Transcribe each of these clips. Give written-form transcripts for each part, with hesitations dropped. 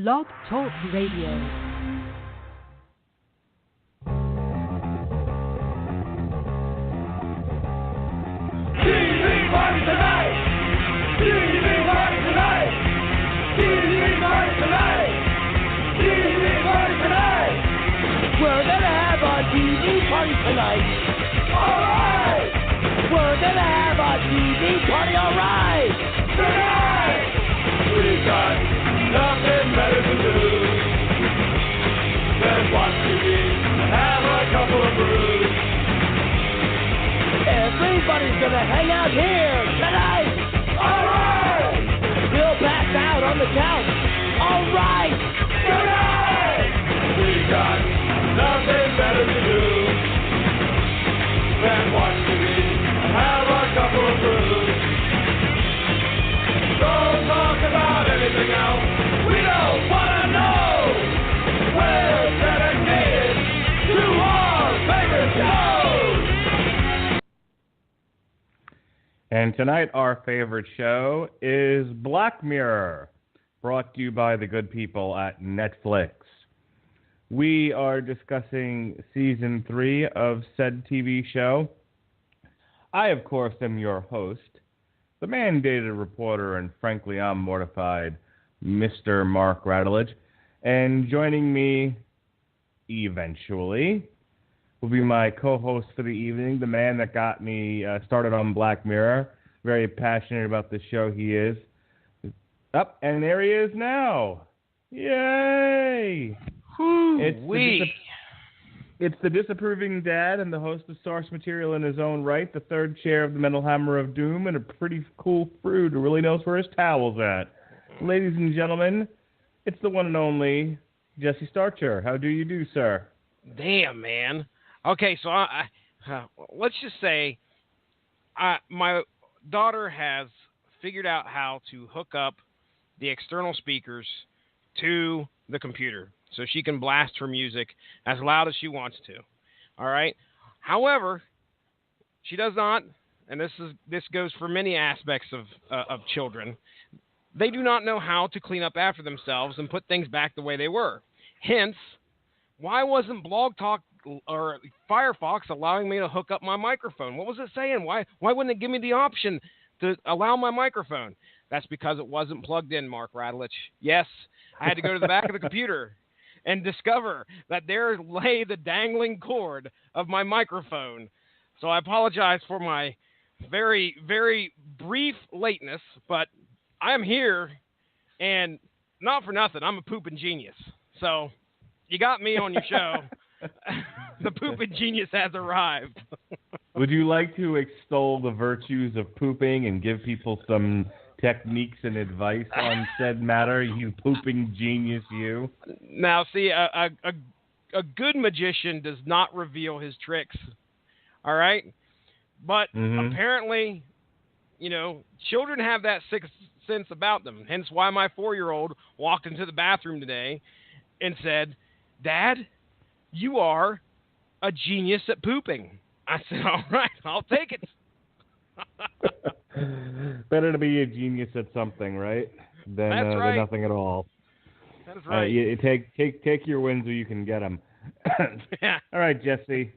Blog Talk Radio. TV party tonight! TV party tonight! TV party tonight! TV party tonight! We're gonna have a TV party tonight! Alright! We're gonna have a TV party, alright! Tonight! We got nothing better to do than watch TV and have a couple of brews. Everybody's gonna hang out here tonight. All right. We'll pass out on the couch. All right. Tonight. We got nothing better to do than watch TV and have a couple of brews. Don't talk about anything else. We don't wanna know. We're dedicated to our favorite shows. And tonight, our favorite show is Black Mirror, brought to you by the good people at Netflix. We are discussing Season 3 of said TV show. I, of course, am your host, the mandated reporter, and frankly, I'm mortified, Mr. Mark Radulich. And joining me, eventually, will be my co-host for the evening, the man that got me started on Black Mirror. Very passionate about the show he is. Up, and there he is now. Yay! It's the disapproving dad and the host of source material in his own right, the third chair of the Mental Hammer of Doom, and a pretty cool prude who really knows where his towel's at. Ladies and gentlemen, it's the one and only Jesse Starcher. How do you do, sir? Damn, man. Okay, so let's just say my daughter has figured out how to hook up the external speakers to the computer so she can blast her music as loud as she wants to. All right? However, she does not, and this goes for many aspects of children, they do not know how to clean up after themselves and put things back the way they were. Hence, why wasn't Blog Talk or Firefox allowing me to hook up my microphone? What was it saying? Why wouldn't it give me the option to allow my microphone? That's because it wasn't plugged in, Mark Radulich. Yes, I had to go to the back of the computer and discover that there lay the dangling cord of my microphone. So I apologize for my very, very brief lateness, but I am here, and not for nothing, I'm a pooping genius. So you got me on your show. The pooping genius has arrived. Would you like to extol the virtues of pooping and give people some techniques and advice on said matter, you pooping genius, you? Now, see, a good magician does not reveal his tricks, all right? But apparently, children have that sixth sense about them, hence why my 4-year-old walked into the bathroom today and said, "Dad, you are a genius at pooping." I said, "All right, I'll take it." Better to be a genius at something, right? Than nothing at all. That's right. You take your wins where you can get them. Yeah. All right, Jesse.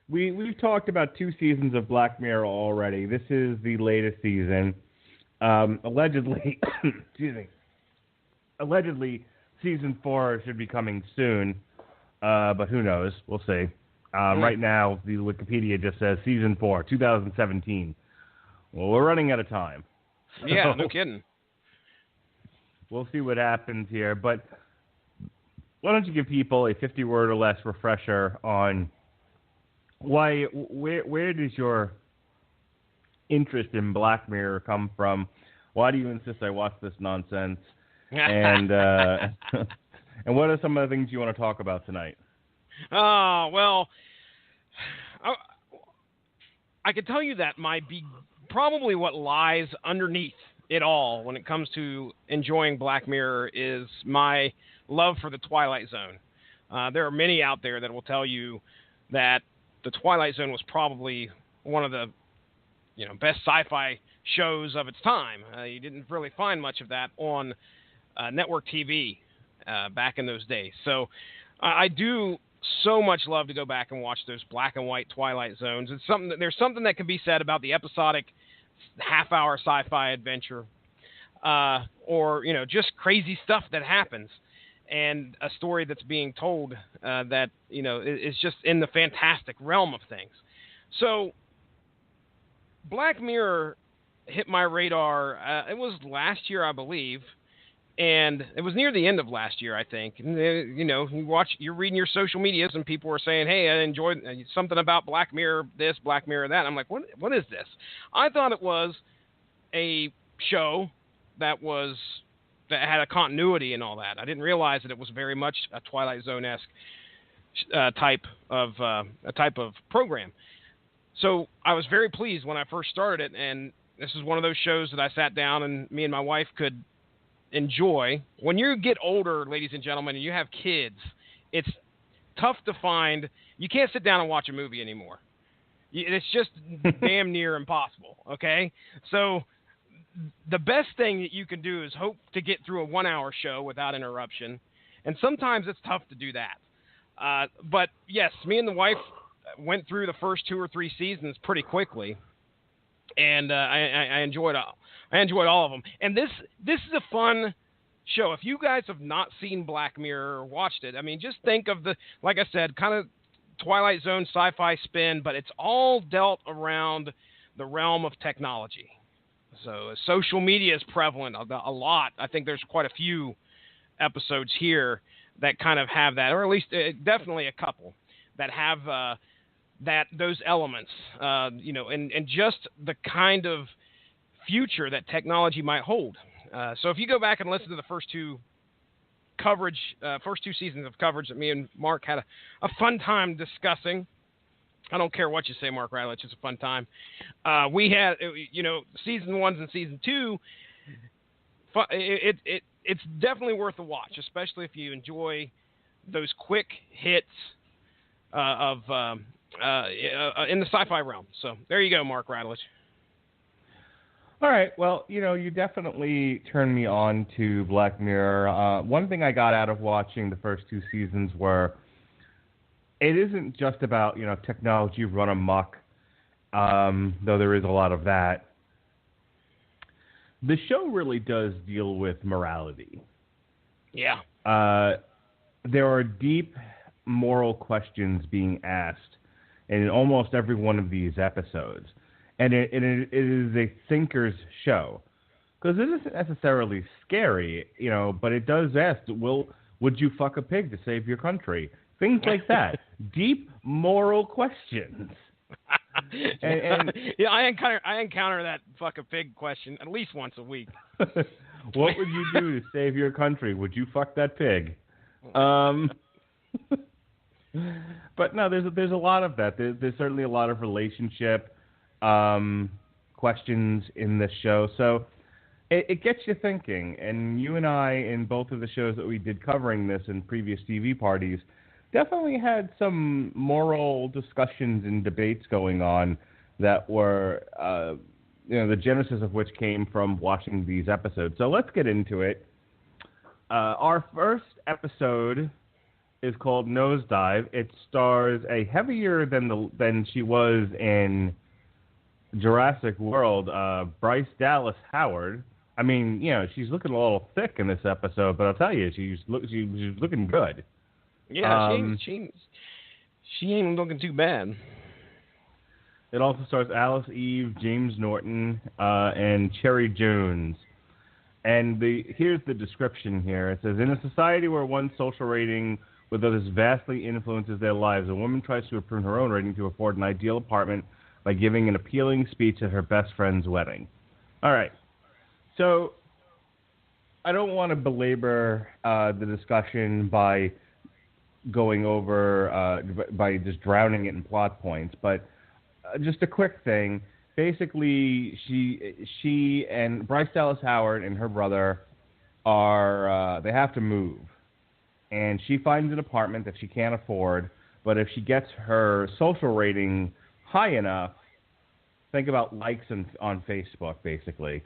We've talked about 2 seasons of Black Mirror already. This is the latest season. Allegedly, excuse me. Allegedly, season 4 should be coming soon, but who knows? We'll see. Right now, the Wikipedia just says season 4, 2017. Well, we're running out of time. Yeah, no kidding. We'll see what happens here, but why don't you give people a 50-word or less refresher on where does your interest in Black Mirror come from? Why do you insist I watch this nonsense? And and what are some of the things you want to talk about tonight? Well, I can tell you that probably what lies underneath it all when it comes to enjoying Black Mirror is my love for the Twilight Zone. There are many out there that will tell you that the Twilight Zone was probably one of the best sci-fi shows of its time. You didn't really find much of that on network TV back in those days. So I do so much love to go back and watch those black and white Twilight Zones. It's something there's something that can be said about the episodic half-hour sci-fi adventure, or just crazy stuff that happens, and a story that's being told that is just in the fantastic realm of things. So Black Mirror hit my radar. It was last year, I believe. And it was near the end of last year, I think. And, you're reading your social medias, and people were saying, "Hey, I enjoyed something about Black Mirror this, Black Mirror that." I'm like, "What is this?" I thought it was a show that had a continuity and all that. I didn't realize that it was very much a Twilight Zone-esque type of program. So I was very pleased when I first started it, and this is one of those shows that I sat down and me and my wife could enjoy. When you get older, ladies and gentlemen, and you have kids, it's tough to find. You can't sit down and watch a movie anymore. It's just damn near impossible. Okay, so the best thing that you can do is hope to get through a 1-hour show without interruption, and sometimes it's tough to do that. But yes, me and the wife went through the first 2 or 3 seasons pretty quickly, and I enjoyed all. I enjoyed all of them. And this is a fun show. If you guys have not seen Black Mirror or watched it, I mean, just think of like I said, kind of Twilight Zone sci-fi spin, but it's all dealt around the realm of technology. So social media is prevalent a lot. I think there's quite a few episodes here that kind of have that, or at least definitely a couple that have those elements, and just the kind of future that technology might hold. So if you go back and listen to the first two seasons of coverage that me and Mark had a fun time discussing. I don't care what you say, Mark Radulich, it's a fun time. We had, season 1 and season 2. It's definitely worth a watch, especially if you enjoy those quick hits in the sci-fi realm. So there you go, Mark Radulich. All right. Well, you definitely turned me on to Black Mirror. One thing I got out of watching the first 2 seasons were it isn't just about, technology run amok, though there is a lot of that. The show really does deal with morality. Yeah. There are deep moral questions being asked in almost every one of these episodes. And it is a thinker's show. Because it isn't necessarily scary, but it does ask, would you fuck a pig to save your country? Things like that. Deep moral questions. and I encounter that fuck a pig question at least once a week. What would you do to save your country? Would you fuck that pig? But no, there's a lot of that. There's certainly a lot of relationship questions in this show. So it gets you thinking. And you and I, in both of the shows that we did covering this in previous TV parties, definitely had some moral discussions and debates going on that were, the genesis of which came from watching these episodes. So let's get into it. Our first episode is called Nosedive. It stars a heavier than she was in Jurassic World, Bryce Dallas Howard. I mean, she's looking a little thick in this episode, but I'll tell you, she's looking good. Yeah, she ain't looking too bad. It also stars Alice Eve, James Norton, and Cherry Jones. And here's the description here. It says, in a society where one's social rating with others vastly influences their lives, a woman tries to improve her own rating to afford an ideal apartment by giving an appealing speech at her best friend's wedding. All right. So I don't want to belabor the discussion by going over, by just drowning it in plot points, but just a quick thing. Basically, she and Bryce Dallas Howard and her brother they have to move. And she finds an apartment that she can't afford, but if she gets her social rating high enough, think about likes on Facebook, basically,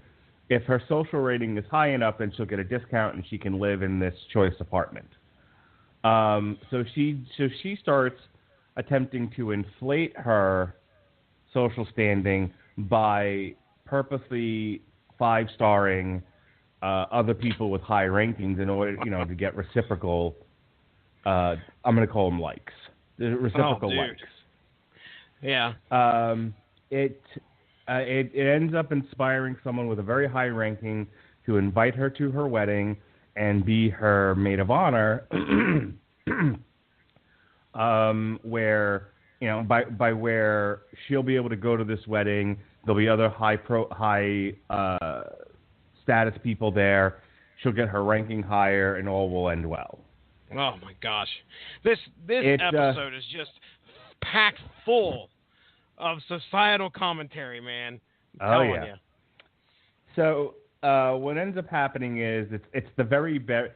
if her social rating is high enough, then she'll get a discount and she can live in this choice apartment. So she starts attempting to inflate her social standing by purposely 5-starring other people with high rankings in order, to get reciprocal. I'm going to call them likes. Reciprocal likes. Yeah. It ends up inspiring someone with a very high ranking to invite her to her wedding and be her maid of honor, where where she'll be able to go to this wedding. There'll be other high status people there. She'll get her ranking higher, and all will end well. Oh my gosh, this episode is just packed full of societal commentary, man. I'm telling you. So what ends up happening is it's the very bad,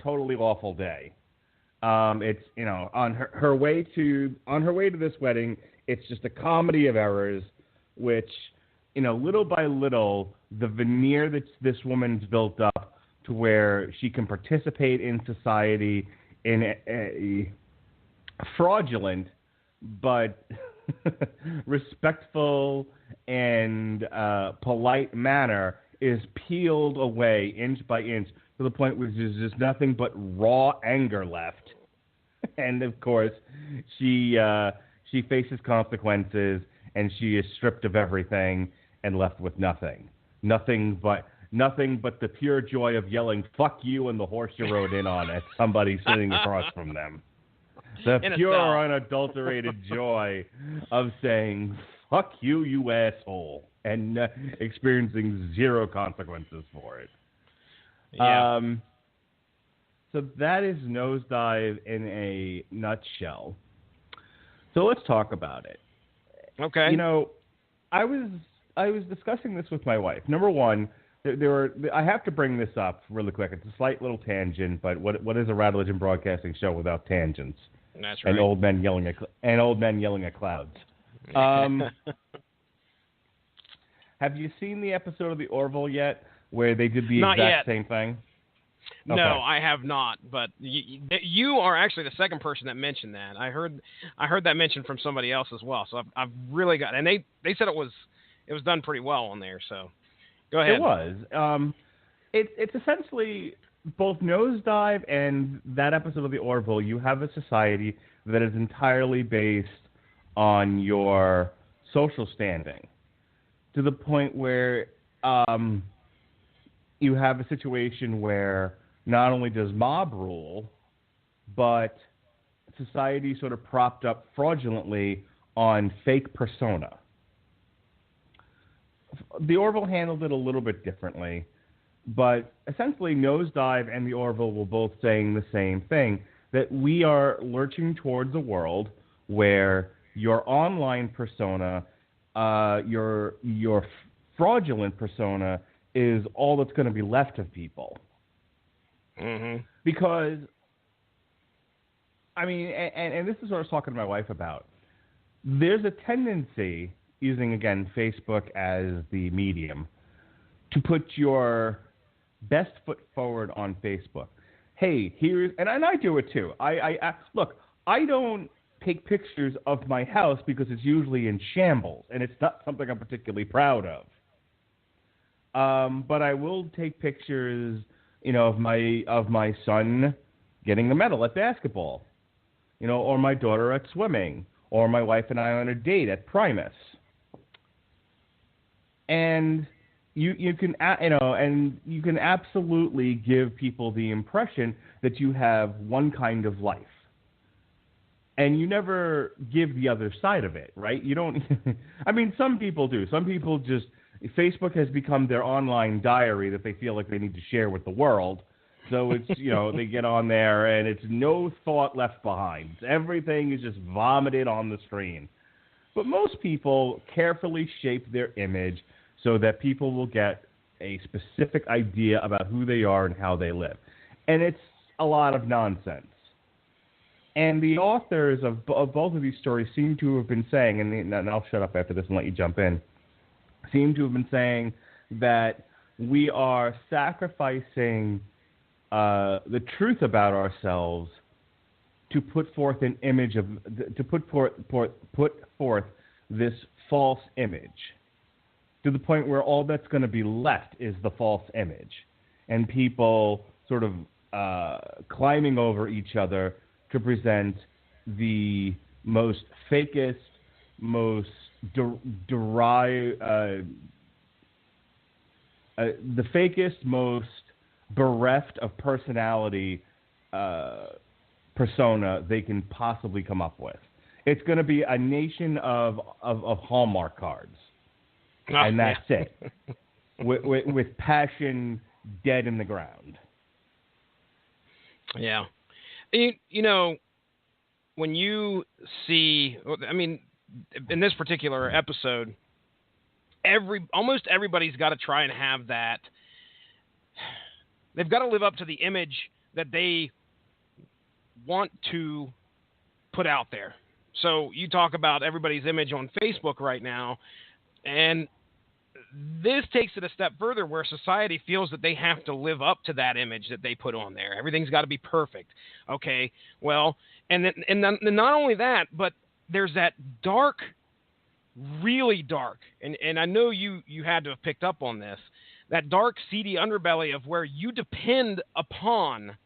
totally awful day. It's on her way to this wedding. It's just a comedy of errors, which little by little the veneer that this woman's built up to where she can participate in society in a fraudulent but respectful and polite manner is peeled away inch by inch to the point where there's just nothing but raw anger left. And of course, she faces consequences, and she is stripped of everything and left with nothing. Nothing but the pure joy of yelling "fuck you" and the horse you rode in on at somebody sitting across from them. The pure, unadulterated joy of saying "fuck you, you asshole," and experiencing zero consequences for it. Yeah. So that is Nosedive in a nutshell. So let's talk about it. Okay. I was discussing this with my wife. Number one, I have to bring this up really quick. It's a slight little tangent, but what is a Radulich and Broadcasting show without tangents? That's right. And old men yelling at clouds. Have you seen the episode of The Orville yet, where they did the exact same thing? Okay. No, I have not. But you are actually the second person that mentioned that. I heard that mentioned from somebody else as well. So I've really got, and they said it was done pretty well on there. So go ahead. It was. It's essentially both Nosedive and that episode of The Orville. You have a society that is entirely based on your social standing, to the point where you have a situation where not only does mob rule, but society sort of propped up fraudulently on fake persona. The Orville handled it a little bit differently, but essentially Nosedive and The Orville were both saying the same thing, that we are lurching towards a world where your online persona, your fraudulent persona, is all that's going to be left of people. Mm-hmm. Because, I mean, and this is what I was talking to my wife about. There's a tendency, using, again, Facebook as the medium, to put your best foot forward on Facebook. Hey, here's, and I do it too. Look, I don't take pictures of my house because it's usually in shambles, and it's not something I'm particularly proud of. But I will take pictures, of my son getting a medal at basketball, or my daughter at swimming, or my wife and I on a date at Primus. And you can absolutely give people the impression that you have one kind of life, and you never give the other side of it, right? You don't. I mean, some people do. Some people just. Facebook has become their online diary that they feel like they need to share with the world. So it's, they get on there and it's no thought left behind. Everything is just vomited on the screen. But most people carefully shape their image so that people will get a specific idea about who they are and how they live. And it's a lot of nonsense. And the authors of both of these stories seem to have been saying, and I'll shut up after this and let you jump in, seem to have been saying that we are sacrificing the truth about ourselves to put forth an image of, to put forth this false image, to the point where all that's going to be left is the false image, and people sort of climbing over each other to present the most fakest, most the fakest, most bereft of personality persona they can possibly come up with. It's going to be a nation of Hallmark cards, and that's it. With passion dead in the ground. Yeah. You know, when you see, I mean, in this particular episode, almost everybody's got to try and have that. They've got to live up to the image that they want to put out there. So you talk about everybody's image on Facebook right now, and this takes it a step further where society feels that they have to live up to that image that they put on there. Everything's got to be perfect. Okay, well, and not only that, but there's that dark, really dark, and I know you had to have picked up on this, that dark, seedy underbelly of where you depend upon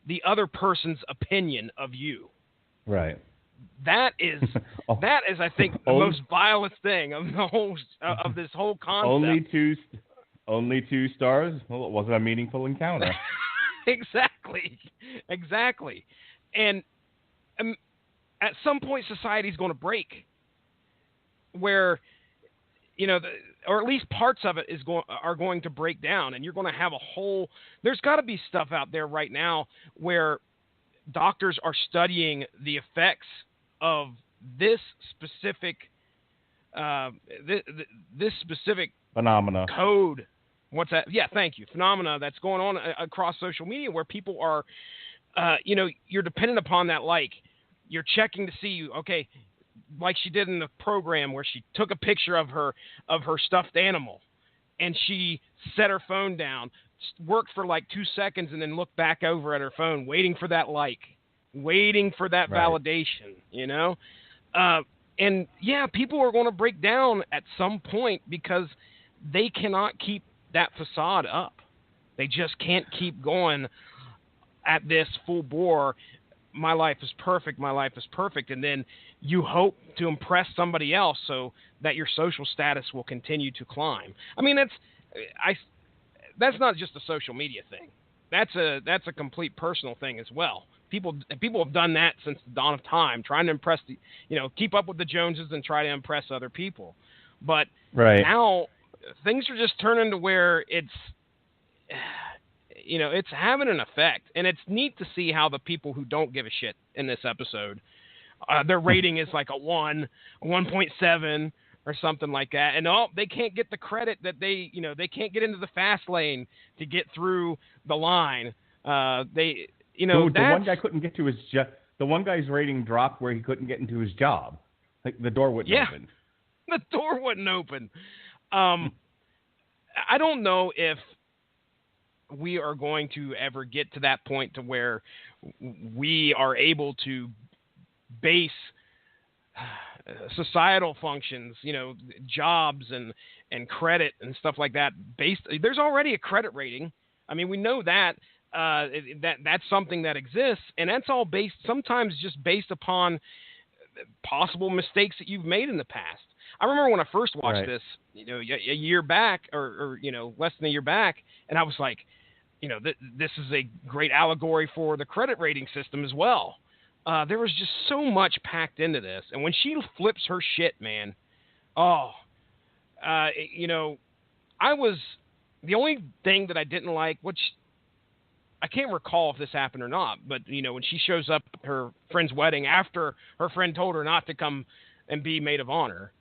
the other person's opinion of you. Right. That is, I think, the most vilest thing of the whole of this whole concept. Only two stars. Well, it wasn't a meaningful encounter. Exactly. And at some point, society's going to break, where, you know, or at least parts of it are going to break down, and you're going to have a whole. There's got to be stuff out there right now where doctors are studying the effects of this specific this specific phenomena code. What's that? Yeah, thank you. Phenomena that's going on across social media where people are, you know, you're dependent upon that. Like, you're checking to see, okay, like she did in the program where she took a picture of her stuffed animal, and she set her phone down, worked for like 2 seconds, and then looked back over at her phone, waiting for that waiting for that validation, you know? And yeah, people are going to break down at some point because they cannot keep that facade up. They just can't keep going at this full bore. My life is perfect. And then you hope to impress somebody else so that your social status will continue to climb. I mean, that's not just a social media thing. That's a complete personal thing as well. People have done that since the dawn of time, trying to impress keep up with the Joneses and try to impress other people. But now things are just turning to where it's having an effect, and it's neat to see how the people who don't give a shit in this episode, their rating is like a 1.7 or something like that, and they can't get the credit that they can't get into the fast lane to get through the line. The one guy couldn't get to his job. The one guy's rating dropped where he couldn't get into his job. Like, the door wouldn't open. The door wouldn't open. I don't know if we are going to ever get to that point to where we are able to base societal functions, jobs and credit and stuff like that. There's already a credit rating. I mean, we know that. That's something that exists, and that's all sometimes just based upon possible mistakes that you've made in the past. I remember when I first watched this, a year back, or less than a year back, and I was like, this is a great allegory for the credit rating system as well. There was just so much packed into this, and when she flips her shit, man, I was the only thing that I didn't like, which I can't recall if this happened or not, but, when she shows up at her friend's wedding after her friend told her not to come and be maid of honor,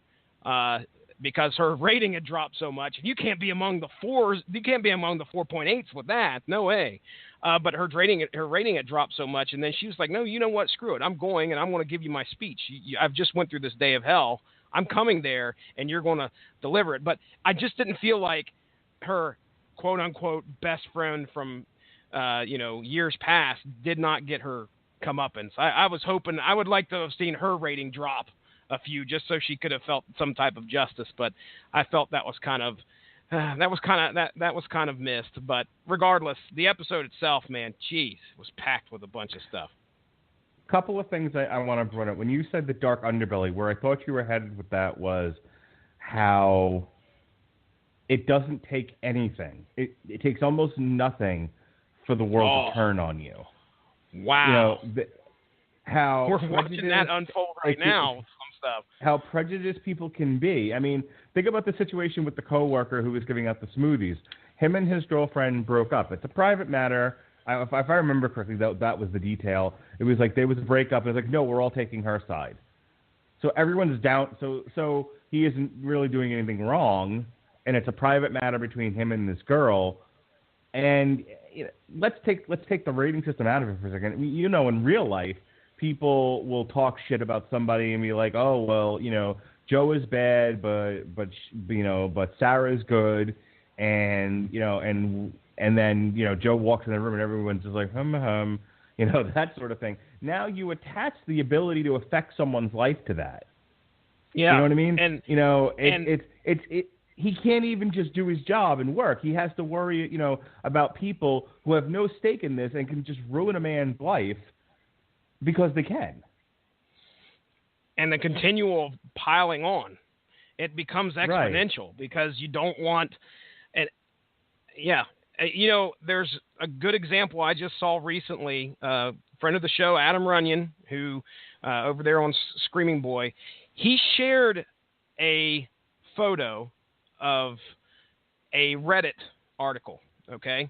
because her rating had dropped so much. You can't be among the 4s. You can't be among the 4.8s with that. No way. But her rating had dropped so much. And then she was like, no, you know what? Screw it. I'm going, and I'm going to give you my speech. I've just went through this day of hell. I'm coming there, and you're going to deliver it. But I just didn't feel like her quote unquote best friend from years past did not get her comeuppance. I was hoping, I would like to have seen her rating drop a few just so she could have felt some type of justice, but I felt that was kind of missed. But regardless, the episode itself, man, geez, was packed with a bunch of stuff. Couple of things I want to bring up. When you said the dark underbelly, where I thought you were headed with that was how it doesn't take anything. It takes almost nothing for the world to turn on you. Wow. How we're watching that unfold right now with some stuff. How prejudiced people can be. I mean, think about the situation with the coworker who was giving out the smoothies. Him and his girlfriend broke up. It's a private matter. If I remember correctly, that was the detail. It was like there was a breakup. It was like, no, we're all taking her side. So everyone's down. So he isn't really doing anything wrong, and it's a private matter between him and this girl. And let's take the rating system out of it for a second. In real life, people will talk shit about somebody and be like, oh well, Joe is bad, but Sarah's good, and then Joe walks in the room and everyone's just like that sort of thing. Now you attach the ability to affect someone's life to that. Yeah, you know what I mean? And he can't even just do his job and work. He has to worry, about people who have no stake in this and can just ruin a man's life because they can. And the continual piling on, it becomes exponential because you don't want. There's a good example I just saw recently. Friend of the show, Adam Runyon, who over there on Screaming Boy, he shared a photo of a Reddit article, okay?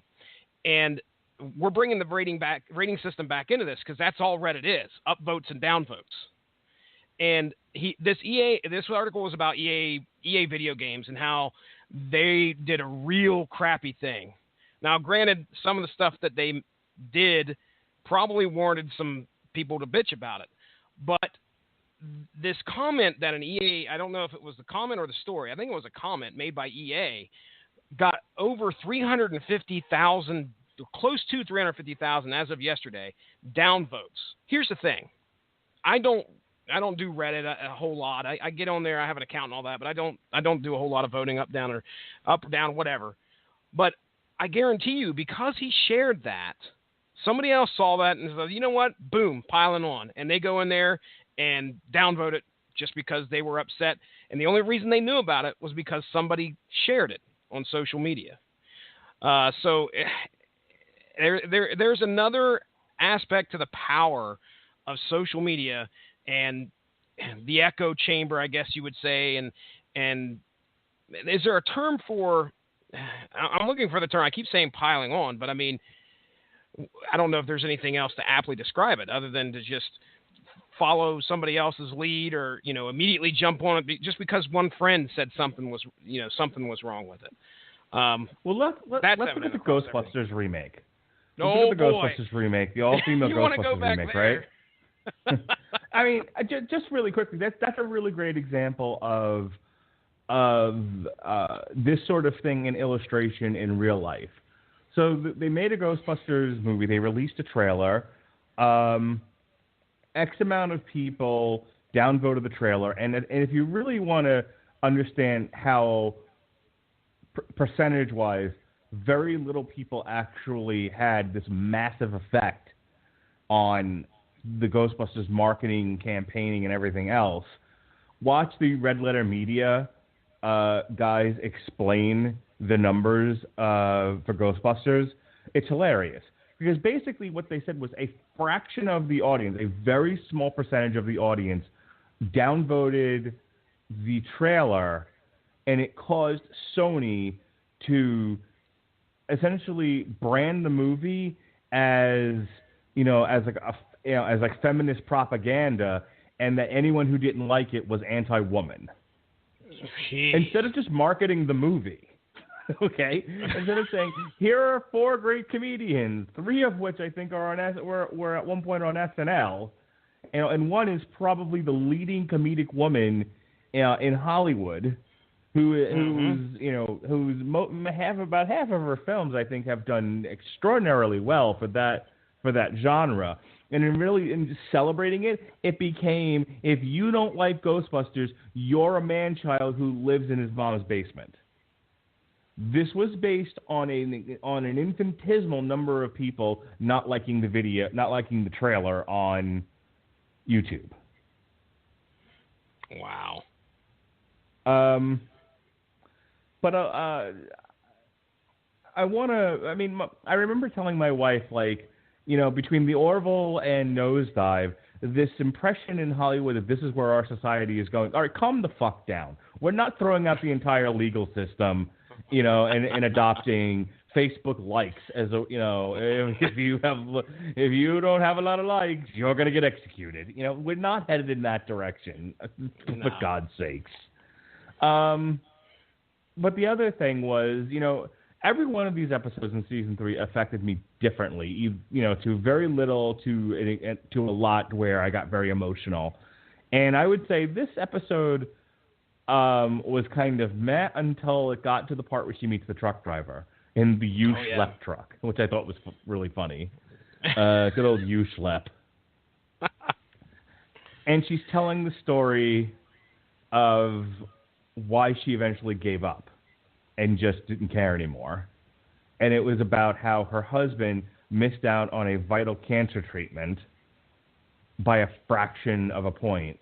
And we're bringing the rating system back into this because that's all Reddit is, upvotes and downvotes. And this article was about EA video games and how they did a real crappy thing. Now, granted, some of the stuff that they did probably warranted some people to bitch about it, but this comment that an EA, I don't know if it was the comment or the story, I think it was a comment made by EA, got over 350,000, close to 350,000 as of yesterday, downvotes. Here's the thing. I don't do Reddit a whole lot. I get on there, I have an account and all that, but I don't do a whole lot of voting up, down, whatever. But I guarantee you, because he shared that, somebody else saw that and said, you know what? Boom, piling on. And they go in there and downvote it just because they were upset. And the only reason they knew about it was because somebody shared it on social media. So there's another aspect to the power of social media and the echo chamber, I guess you would say. And is there a term for, I'm looking for the term, I keep saying piling on, but I mean, I don't know if there's anything else to aptly describe it other than to just follow somebody else's lead or, immediately jump on it just because one friend said something was wrong with it. Well, let's look at the Ghostbusters remake. No, look at the Ghostbusters remake, the all-female Ghostbusters remake, there. Right? I mean, just really quickly, that's a really great example of this sort of thing in illustration in real life. So they made a Ghostbusters movie. They released a trailer. X amount of people downvoted the trailer. And if you really want to understand how percentage-wise very little people actually had this massive effect on the Ghostbusters marketing, campaigning, and everything else, watch the Red Letter Media guys explain the numbers for Ghostbusters. It's hilarious. Because basically what they said was a fraction of the audience, a very small percentage of the audience, downvoted the trailer, and it caused Sony to essentially brand the movie as like feminist propaganda, and that anyone who didn't like it was anti-woman. Jeez. Instead of just marketing the movie. Okay, instead of saying, here are 4 great comedians, 3 of which I think are were at one point on SNL, and one is probably the leading comedic woman in Hollywood. who's about half of her films I think have done extraordinarily well for that genre. And in just celebrating it, it became, if you don't like Ghostbusters, you're a man-child who lives in his mom's basement. This was based on an infinitesimal number of people not liking the trailer on YouTube. Wow. But I remember telling my wife, between The Orville and Nosedive, this impression in Hollywood that this is where our society is going. All right, calm the fuck down. We're not throwing out the entire legal system, and adopting Facebook likes as a, if you don't have a lot of likes, you're going to get executed. We're not headed in that direction, for God's sakes. But the other thing was, every one of these episodes in season 3 affected me differently, to very little to a lot where I got very emotional. And I would say this episode was kind of meh until it got to the part where she meets the truck driver in the U-Schlep truck, which I thought was really funny. Good old U-Schlep. And she's telling the story of why she eventually gave up and just didn't care anymore. And it was about how her husband missed out on a vital cancer treatment by a fraction of a point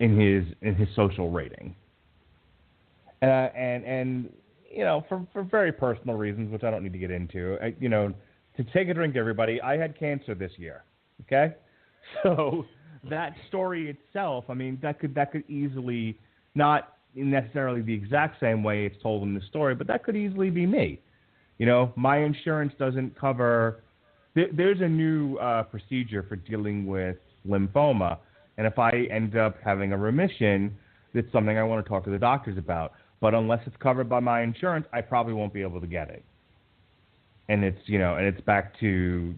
in his social rating. And for very personal reasons, which I don't need to get into, to take a drink, everybody, I had cancer this year. Okay? So that story itself, that could easily, not necessarily the exact same way it's told in the story, but that could easily be me. My insurance doesn't cover. There's a new procedure for dealing with lymphoma, and if I end up having a remission, it's something I want to talk to the doctors about. But unless it's covered by my insurance, I probably won't be able to get it. And it's back to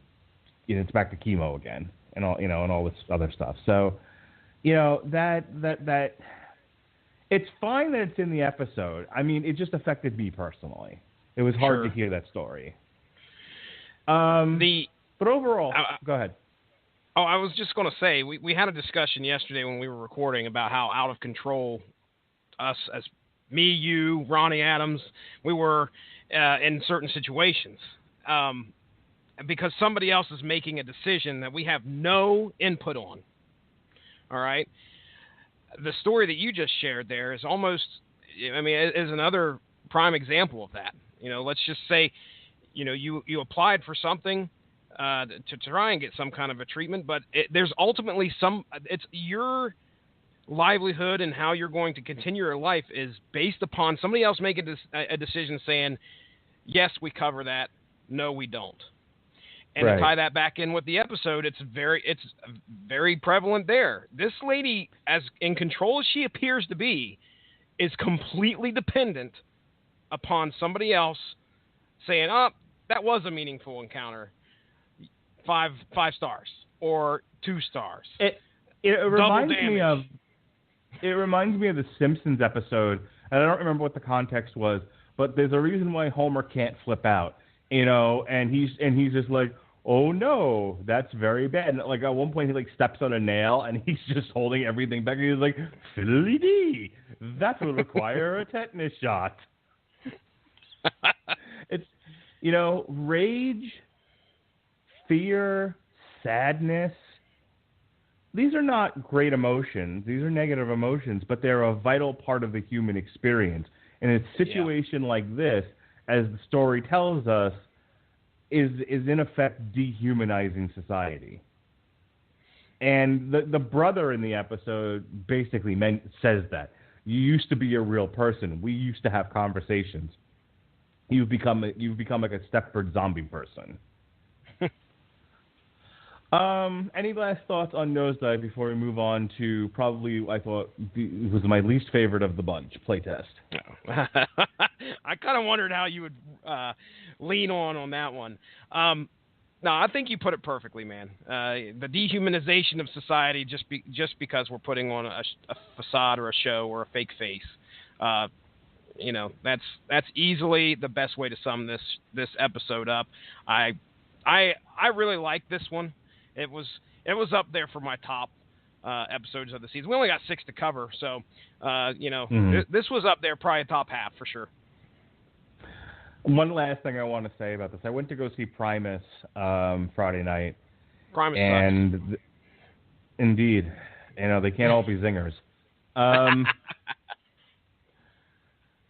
chemo again, and all this other stuff. So, that it's fine that it's in the episode. It just affected me personally. It was hard to hear that story. But overall, go ahead. Oh, I was just going to say, we had a discussion yesterday when we were recording about how out of control us, as me, you, Ronnie Adams, we were in certain situations. Because somebody else is making a decision that we have no input on. All right? The story that you just shared there is almost, is another prime example of that. Let's just say, you applied for something to try and get some kind of a treatment, but there's ultimately it's your livelihood and how you're going to continue your life is based upon somebody else making a decision saying, yes, we cover that. No, we don't. And to tie that back in with the episode, it's very prevalent there. This lady, as in control as she appears to be, is completely dependent upon somebody else saying, "Oh, that was a meaningful encounter. 5 stars or 2 stars." It reminds me of the Simpsons episode, and I don't remember what the context was, but there's a reason why Homer can't flip out. And he's just like, oh no, that's very bad. And like at one point he steps on a nail and he's just holding everything back. And he's like, fiddly-dee, that will require a tetanus shot. It's, rage, fear, sadness. These are not great emotions. These are negative emotions, but they're a vital part of the human experience. And a situation like this, as the story tells us, is in effect dehumanizing society. And the brother in the episode basically says that. You used to be a real person. We used to have conversations. You've become like a Stepford zombie person. Any last thoughts on Nosedive before we move on to probably, I thought, it was my least favorite of the bunch, Playtest? I kind of wondered how you would lean on that one. No, I think you put it perfectly, man. The dehumanization of society just because we're putting on a facade or a show or a fake face. That's easily the best way to sum this episode up. I really like this one. It was up there for my top episodes of the season. We only got 6 to cover, so this was up there, probably top half for sure. One last thing I want to say about this. I went to go see Primus Friday night. Primus and indeed, they can't all be zingers.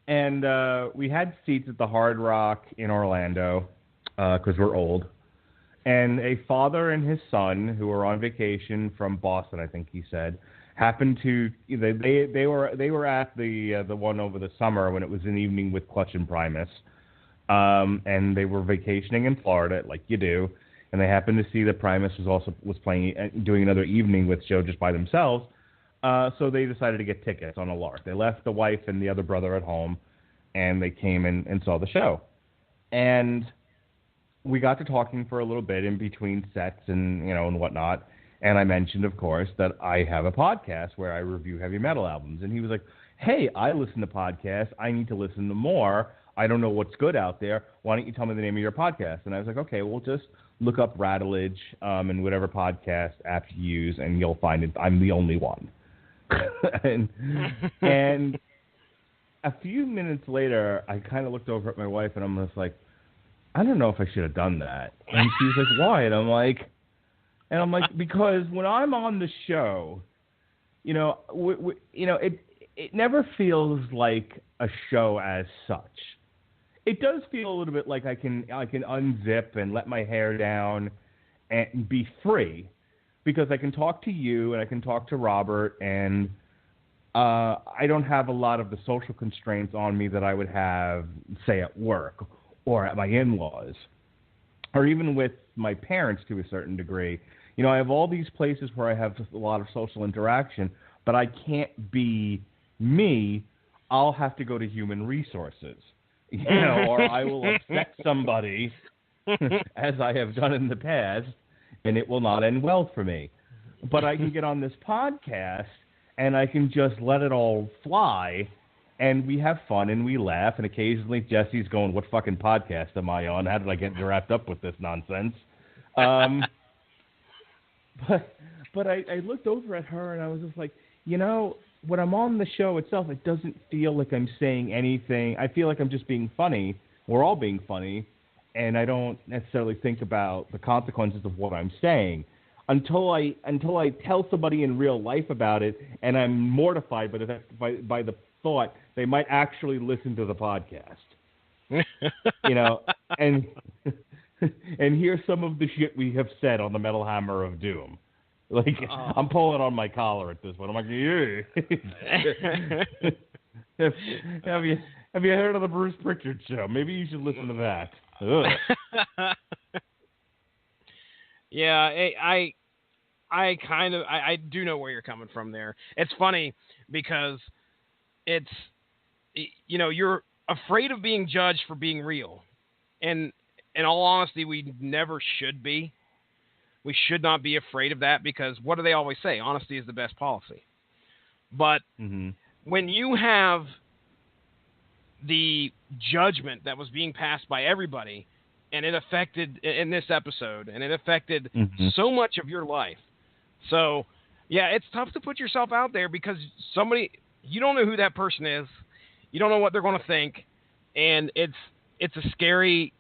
And we had seats at the Hard Rock in Orlando because we're old. And a father and his son, who were on vacation from Boston, I think he said, happened to they were at the one over the summer when it was an evening with Clutch and Primus. And they were vacationing in Florida, like you do, and they happened to see that Primus was playing, doing another evening with Joe just by themselves. So they decided to get tickets on a lark. They left the wife and the other brother at home, and they came and saw the show. And we got to talking for a little bit in between sets and and whatnot. And I mentioned, of course, that I have a podcast where I review heavy metal albums. And he was like, "Hey, I listen to podcasts. I need to listen to more. I don't know what's good out there. Why don't you tell me the name of your podcast?" And I was like, "Okay, well, just look up Radulich and whatever podcast app you use, and you'll find it. I'm the only one." and a few minutes later, I kind of looked over at my wife, and I'm just like, "I don't know if I should have done that." And she was like, "Why?" And I'm like, because when I'm on the show, it never feels like a show as such. It does feel a little bit like I can unzip and let my hair down and be free, because I can talk to you and I can talk to Robert, and I don't have a lot of the social constraints on me that I would have, say, at work or at my in-laws, or even with my parents to a certain degree. I have all these places where I have a lot of social interaction, but I can't be me. I'll have to go to human resources. Or I will upset somebody, as I have done in the past, and it will not end well for me. But I can get on this podcast, and I can just let it all fly, and we have fun, and we laugh, and occasionally Jesse's going, "What fucking podcast am I on? How did I get wrapped up with this nonsense?" But I looked over at her, and I was just like, when I'm on the show itself, it doesn't feel like I'm saying anything. I feel like I'm just being funny. We're all being funny, and I don't necessarily think about the consequences of what I'm saying until I tell somebody in real life about it, and I'm mortified by the thought they might actually listen to the podcast. And hear some of the shit we have said on the Metal Hammer of Doom. Like, I'm pulling on my collar at this point. I'm like, yeah. Have you heard of the Bruce Pritchard show? Maybe you should listen to that. Yeah, I do know where you're coming from there. It's funny because it's, you're afraid of being judged for being real. And in all honesty, we never should be. We should not be afraid of that, because what do they always say? Honesty is the best policy. But when you have the judgment that was being passed by everybody, and it affected in this episode, and it affected so much of your life. So, yeah, it's tough to put yourself out there, because you don't know who that person is. You don't know what they're going to think. And it's a scary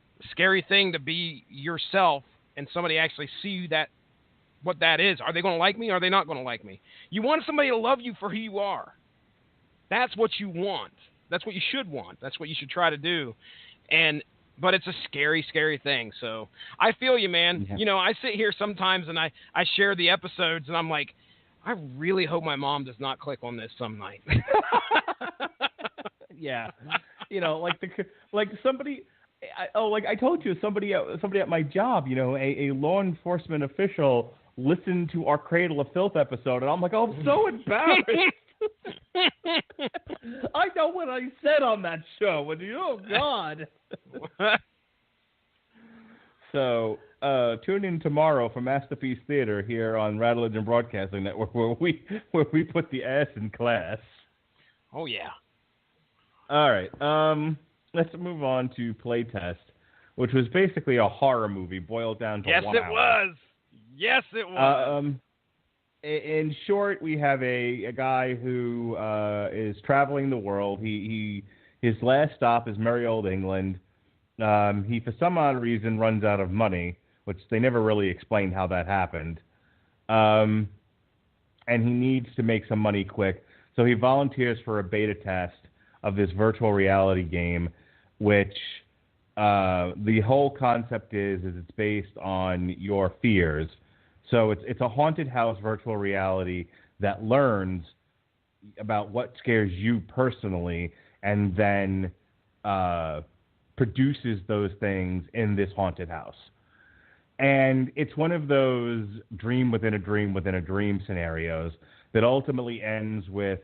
thing to be yourself and somebody actually see what that is. Are they going to like me? Or are they not going to like me? You want somebody to love you for who you are. That's what you want. That's what you should want. That's what you should try to do. But it's a scary, scary thing. So I feel you, man. Yeah. I sit here sometimes and I share the episodes, and I'm like, I really hope my mom does not click on this some night. Yeah. Somebody, I told you, somebody at my job, a law enforcement official listened to our Cradle of Filth episode, and I'm like, I'm so embarrassed. I know what I said on that show. Oh, God. So, tune in tomorrow for Masterpiece Theater here on Radulich and Broadcasting Network, where we put the ass in class. Oh yeah. All right. Let's move on to Playtest, which was basically a horror movie boiled down to 1 hour. Yes, it was. In short, we have a guy who is traveling the world. His last stop is merry old England. He, for some odd reason, runs out of money, which they never really explained how that happened. And he needs to make some money quick, so he volunteers for a beta test of this virtual reality game, which the whole concept is it's based on your fears. So it's a haunted house virtual reality that learns about what scares you personally and then produces those things in this haunted house. And it's one of those dream within a dream within a dream scenarios that ultimately ends with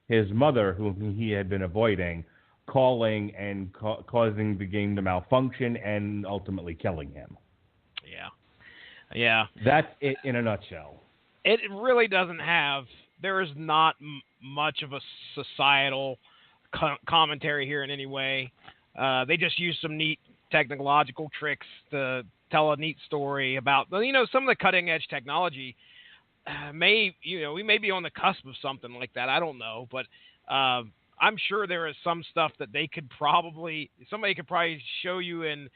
his mother, whom he had been avoiding, calling and causing the game to malfunction and ultimately killing him. Yeah. That's it in a nutshell. It really doesn't have. There is not much of a societal commentary here in any way. They just use some neat technological tricks to tell a neat story about, some of the cutting edge technology. We may be on the cusp of something like that. I don't know, but I'm sure there is some stuff that somebody could probably show you in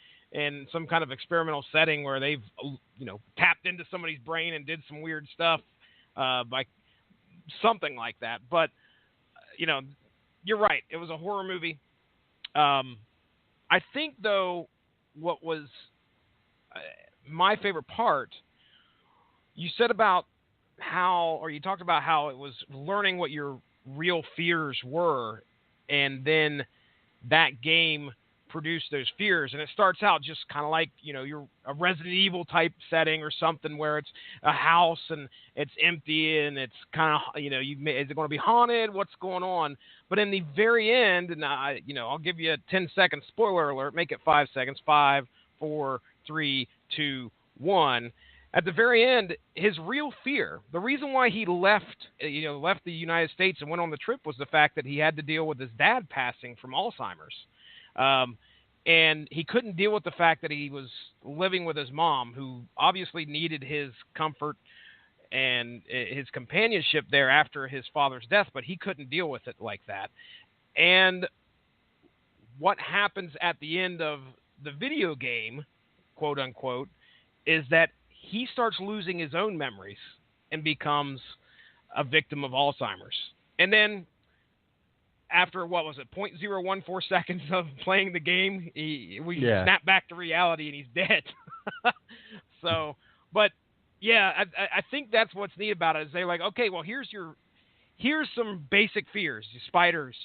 some kind of experimental setting where they've, tapped into somebody's brain and did some weird stuff by something like that. But, you're right. It was a horror movie. I think, though, what was my favorite part, you talked about how it was learning what your real fears were, and then that game produced those fears. And it starts out just kind of like, you're a Resident Evil type setting or something where it's a house and it's empty and it's kind of, is it going to be haunted? What's going on? But in the very end, and I'll give you a 10-second spoiler alert, make it 5 seconds, 5, 4, 3, 2, 1. At the very end, his real fear, the reason why he left the United States and went on the trip was the fact that he had to deal with his dad passing from Alzheimer's. And he couldn't deal with the fact that he was living with his mom, who obviously needed his comfort and his companionship there after his father's death, but he couldn't deal with it like that. And what happens at the end of the video game, quote unquote, is that he starts losing his own memories and becomes a victim of Alzheimer's. And then after, 0.014 seconds of playing the game, we snap back to reality and he's dead. So, but yeah, I think that's what's neat about it is they're like, okay, well, here's some basic fears, spiders,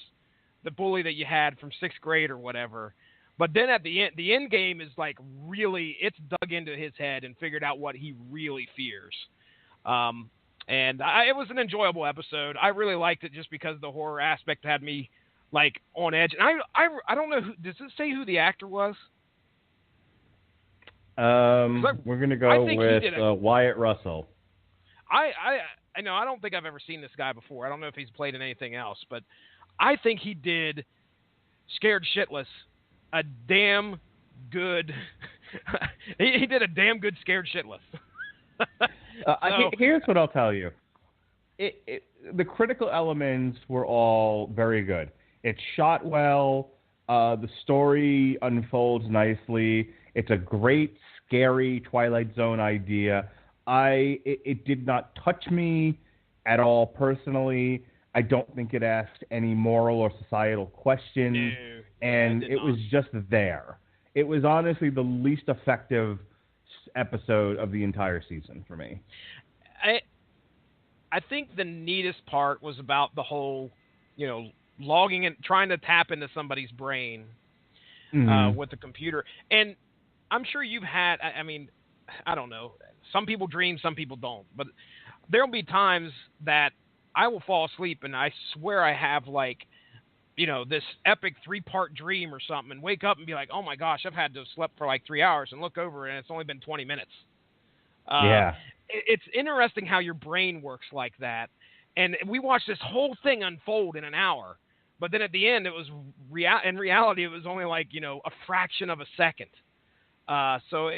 the bully that you had from 6th grade or whatever. But then at the end game is like really, it's dug into his head and figured out what he really fears. It was an enjoyable episode. I really liked it just because the horror aspect had me like on edge. And I don't know does it say who the actor was? We're gonna go with Wyatt Russell. I know I don't think I've ever seen this guy before. I don't know if he's played in anything else, but I think he did Scared Shitless a damn good. he did a damn good Scared Shitless. Here's what I'll tell you. The critical elements were all very good. It's shot well. The story unfolds nicely. It's a great, scary Twilight Zone idea. It did not touch me at all personally. I don't think it asked any moral or societal questions. No, and it was just there. It was honestly the least effective episode of the entire season for me. I think the neatest part was about the whole, logging and trying to tap into somebody's brain with the computer. And I'm sure you've had, I don't know, some people dream, some people don't. But there'll be times that I will fall asleep and I swear I have this epic 3-part dream or something, and wake up and be like, oh my gosh, I've had to have slept for like 3 hours, and look over and it's only been 20 minutes. It's interesting how your brain works like that. And we watched this whole thing unfold in an hour, but then at the end, it was in reality, it was only like, a fraction of a second. So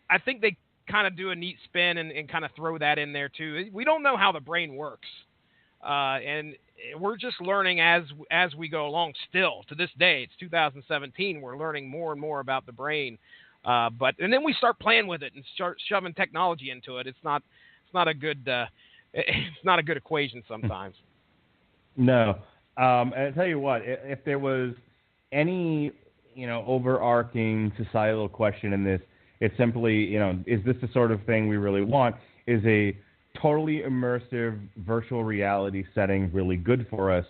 I think they kind of do a neat spin and kind of throw that in there too. We don't know how the brain works. And we're just learning as we go along still. To this day, it's 2017, we're learning more and more about the brain. And then we start playing with it and start shoving technology into it. It's not a good equation sometimes. No. And I tell you what, if there was any, overarching societal question in this, it's simply, is this the sort of thing we really want? Is a totally immersive virtual reality setting really good for us?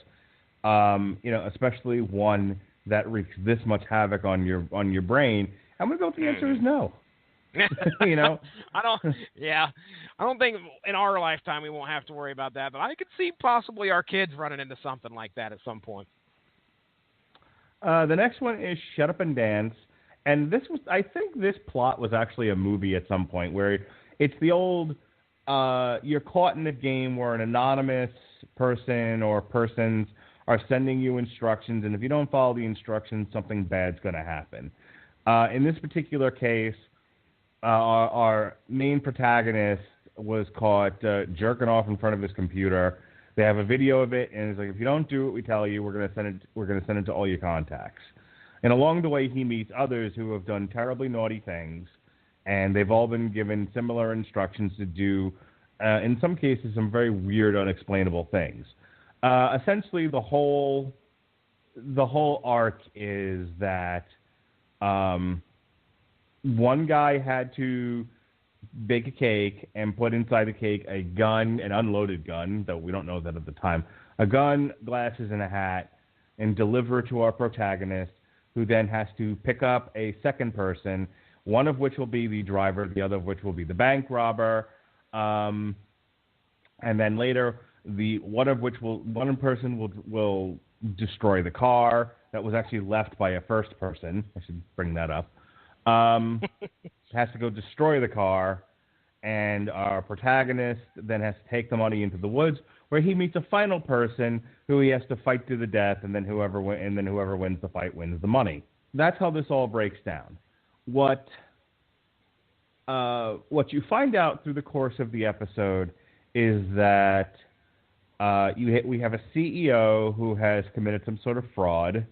Especially one that wreaks this much havoc on your brain. I'm gonna go with the answer is no. I don't think in our lifetime we won't have to worry about that, but I could see possibly our kids running into something like that at some point. The next one is Shut Up and Dance. And I think this plot was actually a movie at some point, where it's the old, you're caught in a game where an anonymous person or persons are sending you instructions, and if you don't follow the instructions, something bad's going to happen. In this particular case, our main protagonist was caught jerking off in front of his computer. They have a video of it, and it's like, if you don't do what we tell you, we're going to send it to all your contacts. And along the way, he meets others who have done terribly naughty things, and they've all been given similar instructions to do, in some cases, some very weird, unexplainable things. Essentially, the whole arc is that one guy had to bake a cake and put inside the cake a gun, an unloaded gun, though we don't know that at the time, a gun, glasses, and a hat, and deliver it to our protagonist, who then has to pick up a second person, one of which will be the driver, the other of which will be the bank robber, and then later one person will destroy the car that was actually left by a first person. I should bring that up. Has to go destroy the car, and our protagonist then has to take the money into the woods, where he meets a final person who he has to fight to the death, and then whoever wins the fight wins the money. That's how this all breaks down. What you find out through the course of the episode is that we have a CEO who has committed some sort of fraud.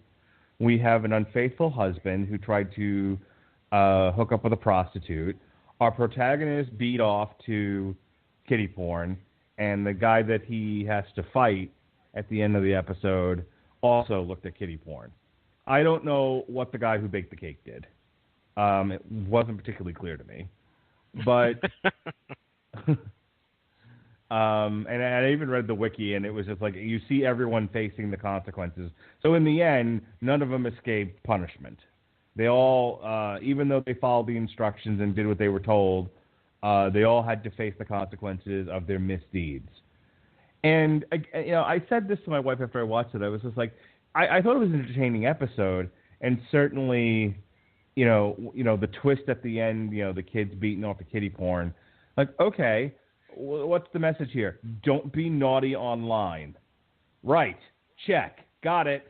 We have an unfaithful husband who tried to hook up with a prostitute. Our protagonist beat off to kiddie porn, and the guy that he has to fight at the end of the episode also looked at kiddie porn. I don't know what the guy who baked the cake did. It wasn't particularly clear to me. But and I even read the wiki, and it was just like, you see everyone facing the consequences. So in the end, none of them escaped punishment. They all, even though they followed the instructions and did what they were told, they all had to face the consequences of their misdeeds. And I said this to my wife after I watched it. I was just like, I thought it was an entertaining episode, and certainly, the twist at the end, the kids beating off the kiddie porn. Like, okay, what's the message here? Don't be naughty online. Right. Check. Got it.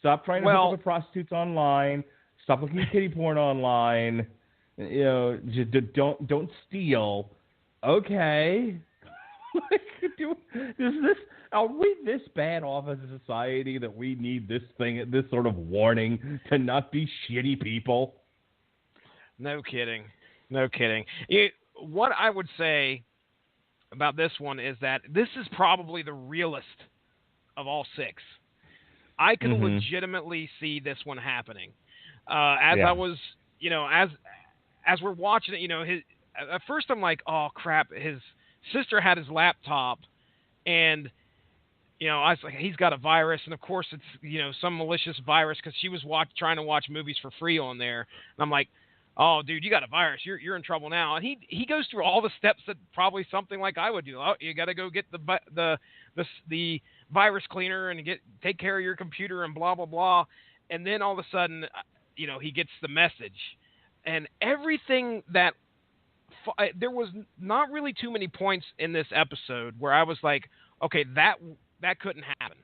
Stop trying to hook up with prostitutes online. Stop looking at kiddie porn online. Just don't steal. Okay. Are we this bad off as a society that we need this sort of warning to not be shitty people? No kidding. What I would say about this one is that this is probably the realest of all six. I can legitimately see this one happening. I was, as we're watching it, at first I'm like, oh crap, his sister had his laptop, and I was like, he's got a virus, and of course it's some malicious virus, because she was trying to watch movies for free on there, and I'm like, oh, dude, you got a virus. You're in trouble now. And he goes through all the steps that probably something like I would do. Oh, you got to go get the virus cleaner and take care of your computer and blah blah blah. And then all of a sudden, he gets the message, and everything that there was not really too many points in this episode where I was like, okay, that couldn't happen.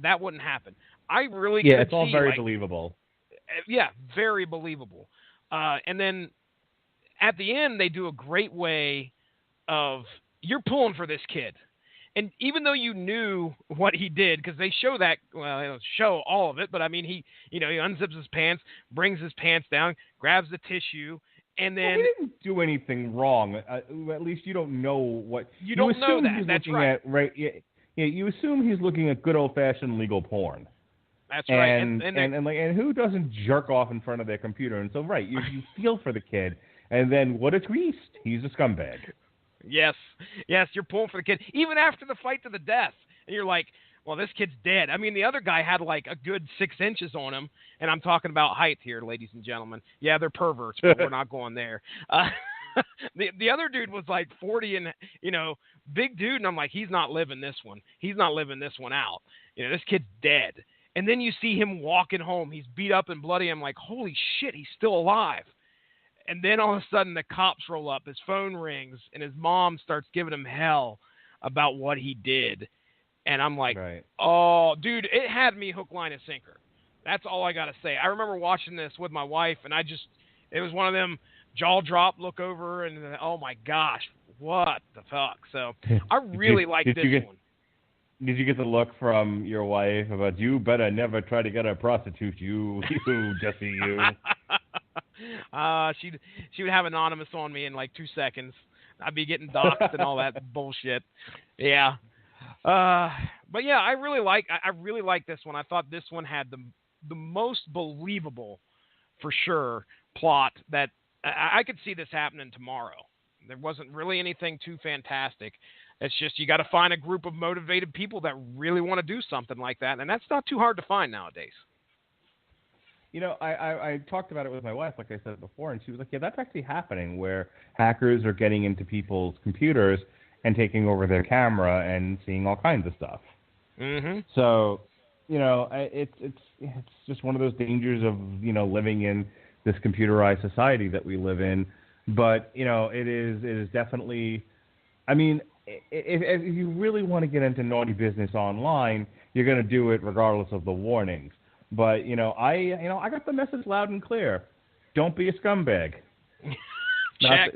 That wouldn't happen. I really could it's all see, very believable. Yeah, very believable. And then at the end, they do a great way of you're pulling for this kid. And even though you knew what he did, because they show that, well, they don't show all of it, but I mean, he unzips his pants, brings his pants down, grabs the tissue, and then he didn't do anything wrong. At least you don't know what you don't know that. That's right. Right? Yeah, you assume he's looking at good old-fashioned legal porn. That's right. And who doesn't jerk off in front of their computer? And so, right, you feel for the kid, and then what a twist! He's a scumbag. Yes, you're pulling for the kid, even after the fight to the death, and you're like, well, this kid's dead. I mean, the other guy had like a good 6 inches on him, and I'm talking about height here, ladies and gentlemen. Yeah, they're perverts, but we're not going there. The other dude was like 40 and, big dude, and I'm like, he's not living this one. He's not living this one out. This kid's dead. And then you see him walking home. He's beat up and bloody. I'm like, holy shit, he's still alive. And then all of a sudden the cops roll up. His phone rings, and his mom starts giving him hell about what he did. And I'm like, right. Oh, dude, it had me hook, line, and sinker. That's all I got to say. I remember watching this with my wife, and it was one of them jaw drop, look over, and oh my gosh, what the fuck? So I really like this one. Did you get the look from your wife about, you better never try to get a prostitute, you Jesse, you? She would have anonymous on me in like 2 seconds. I'd be getting doxxed and all that bullshit. Yeah. But yeah, I really like this one. I thought this one had the most believable, for sure, plot that I could see this happening tomorrow. There wasn't really anything too fantastic. It's just you got to find a group of motivated people that really want to do something like that, and that's not too hard to find nowadays. I talked about it with my wife, like I said before, and she was like, yeah, that's actually happening, where hackers are getting into people's computers and taking over their camera and seeing all kinds of stuff. Mm-hmm. So, it's just one of those dangers of, living in this computerized society that we live in. But, it is definitely, I mean, if you really want to get into naughty business online, you're going to do it regardless of the warnings. But, I got the message loud and clear. Don't be a scumbag. Check.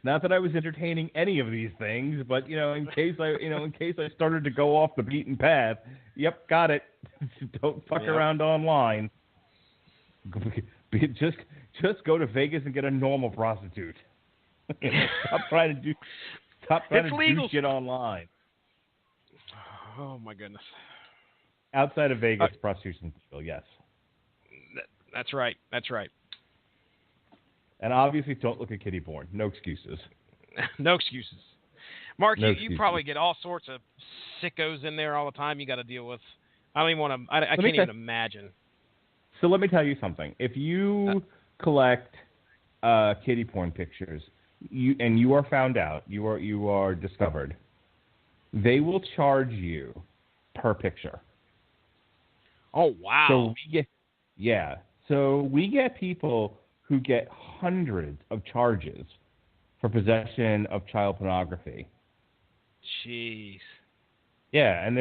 Not that I was entertaining any of these things, but in case I started to go off the beaten path, yep, got it. Don't fuck around online. Just go to Vegas and get a normal prostitute. Stop trying to do shit online. Oh my goodness. Outside of Vegas, prostitution still, yes. That's right. And obviously, don't look at kiddie porn. No excuses. No excuses. Mark, no you excuses. Probably get all sorts of sickos in there all the time you got to deal with. I don't even want to. I can't even imagine. So let me tell you something. If you collect kiddie porn pictures, you are found out, you are discovered, they will charge you per picture. Oh wow! So we get people who get hundreds of charges for possession of child pornography. Jeez. Yeah, and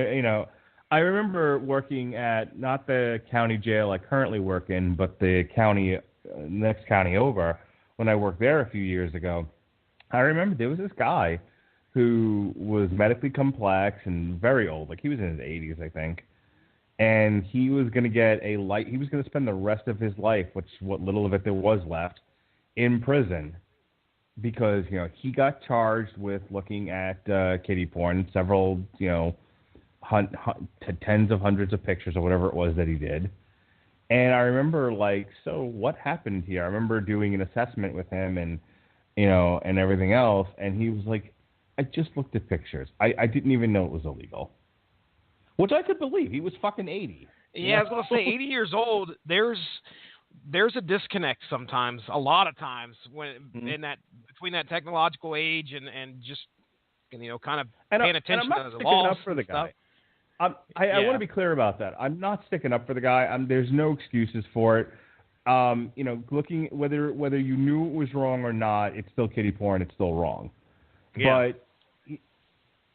I remember working at not the county jail I currently work in, but the county next county over. When I worked there a few years ago, I remember there was this guy who was medically complex and very old, like he was in his 80s, I think. And he was going to get he was going to spend the rest of his life, what little of it there was left, in prison because, he got charged with looking at kiddie porn, several, tens of hundreds of pictures or whatever it was that he did. And I remember, so what happened here? I remember doing an assessment with him and, and everything else. And he was like, I just looked at pictures. I didn't even know it was illegal. Which I could believe. He was fucking 80. Yeah, I was going to say, 80 years old, there's there's a disconnect sometimes, a lot of times, when in that between that technological age and just kind of paying attention to the laws up for the stuff. guy. I want to be clear about that. I'm not sticking up for the guy. There's no excuses for it. Looking whether you knew it was wrong or not, it's still kiddie porn. It's still wrong. Yeah.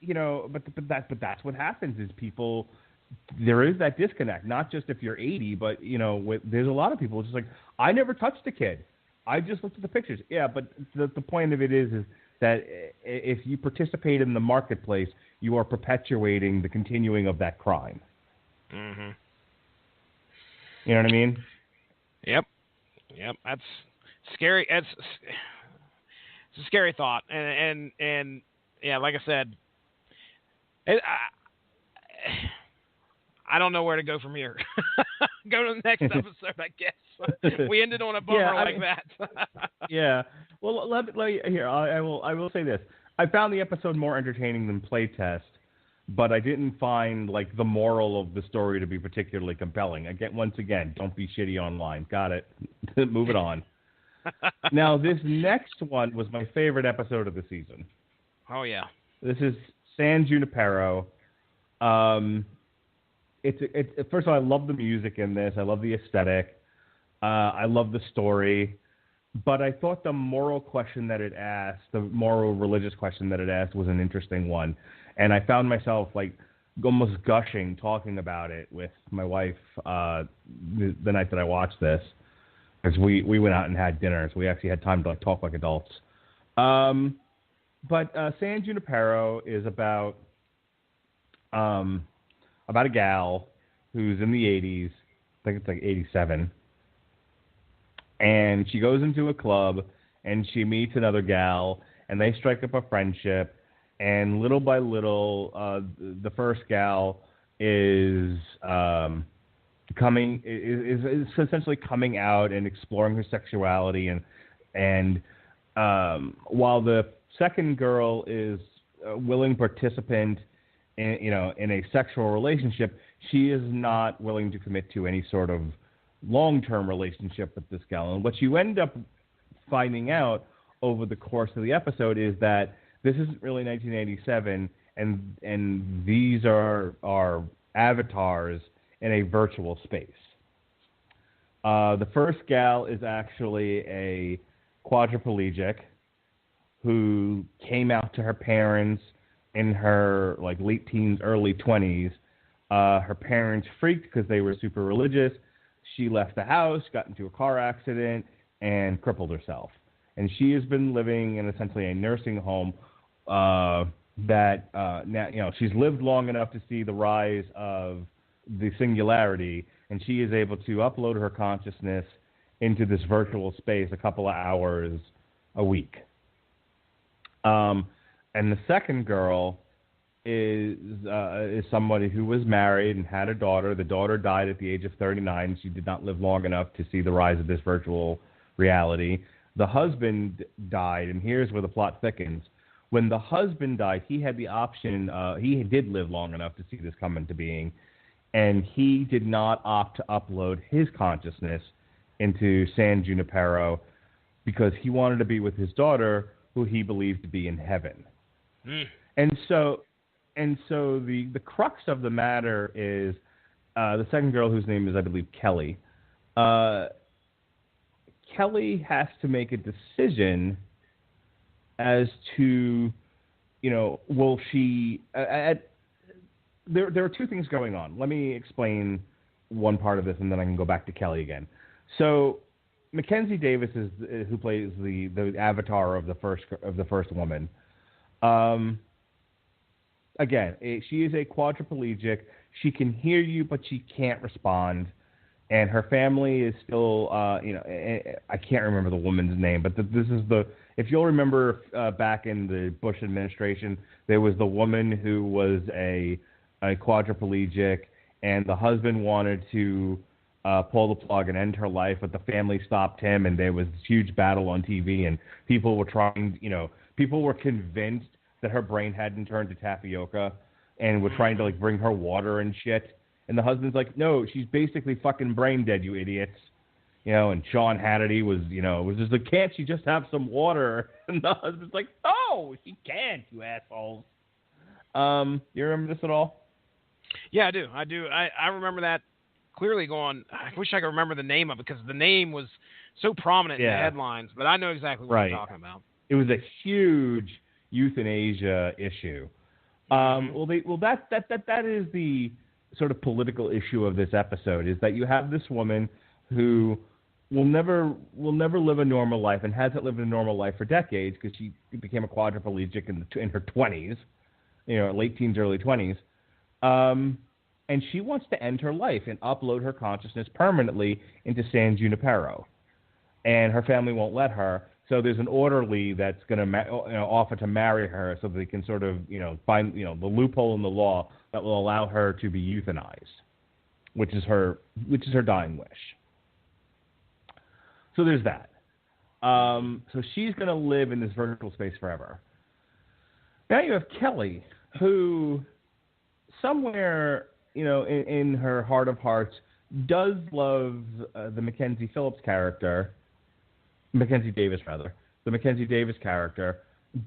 But that's what happens is people. There is that disconnect. Not just if you're 80, but there's a lot of people just like, I never touched a kid. I just looked at the pictures. Yeah, but the point of it is that if you participate in the marketplace, you are perpetuating the continuing of that crime. Mm-hmm. You know what I mean? Yep. That's scary. It's a scary thought, and yeah, like I said, I don't know where to go from here. Go to the next episode, I guess. We ended on a bummer that. Yeah. Well, I will say this. I found the episode more entertaining than Playtest, but I didn't find the moral of the story to be particularly compelling. Once again, don't be shitty online. Got it. Move it on. Now, this next one was my favorite episode of the season. Oh yeah. This is San Junipero. It's first of all, I love the music in this. I love the aesthetic. I love the story. But I thought the moral question that it asked, the moral religious question that it asked, was an interesting one. And I found myself almost gushing talking about it with my wife the night that I watched this, because we went out and had dinner, so we actually had time to talk like adults. But San Junipero is about a gal who's in the 80s. I think it's 87. And she goes into a club, and she meets another gal, and they strike up a friendship. And little by little, the first gal is essentially coming out and exploring her sexuality. And while the second girl is a willing participant in a sexual relationship, she is not willing to commit to any sort of long-term relationship with this gal. And what you end up finding out over the course of the episode is that this isn't really 1987, and these are avatars in a virtual space. The first gal is actually a quadriplegic who came out to her parents in her late teens, early 20s. Her parents freaked because they were super religious. She left the house, got into a car accident, and crippled herself. And she has been living in essentially a nursing home that now she's lived long enough to see the rise of the singularity, and she is able to upload her consciousness into this virtual space a couple of hours a week. And the second girl is somebody who was married and had a daughter. The daughter died at the age of 39. She did not live long enough to see the rise of this virtual reality. The husband died, and here's where the plot thickens. When the husband died, he had the option. He did live long enough to see this come into being, and he did not opt to upload his consciousness into San Junipero because he wanted to be with his daughter, who he believed to be in heaven. And so the crux of the matter is the second girl, whose name is, I believe, Kelly. Kelly has to make a decision as to, will she... There are two things going on. Let me explain one part of this, and then I can go back to Kelly again. So Mackenzie Davis is who plays the avatar of the first woman. Again, she is a quadriplegic. She can hear you, but she can't respond. And her family is still, I can't remember the woman's name, but this is if you'll remember back in the Bush administration, there was the woman who was a quadriplegic, and the husband wanted to pull the plug and end her life, but the family stopped him, and there was this huge battle on TV, and people were convinced that her brain hadn't turned to tapioca, and were trying to bring her water and shit. And the husband's like, no, she's basically fucking brain dead, you idiots. and Sean Hannity was just like, can't she just have some water? And the husband's like, no, she can't, you assholes. You remember this at all? Yeah, I do. I remember that clearly going, I wish I could remember the name of it because the name was so prominent in the headlines, but I know exactly what you're talking about. It was a huge euthanasia issue. That is the sort of political issue of this episode, is that you have this woman who will never live a normal life and hasn't lived a normal life for decades because she became a quadriplegic in her 20s, late teens, early 20s. And she wants to end her life and upload her consciousness permanently into San Junipero. And her family won't let her. So there's an orderly that's going to offer to marry her so that they can sort of find the loophole in the law that will allow her to be euthanized, which is her dying wish. So there's that. So she's going to live in this virtual space forever. Now you have Kelly, who somewhere in her heart of hearts does love the Mackenzie Davis character,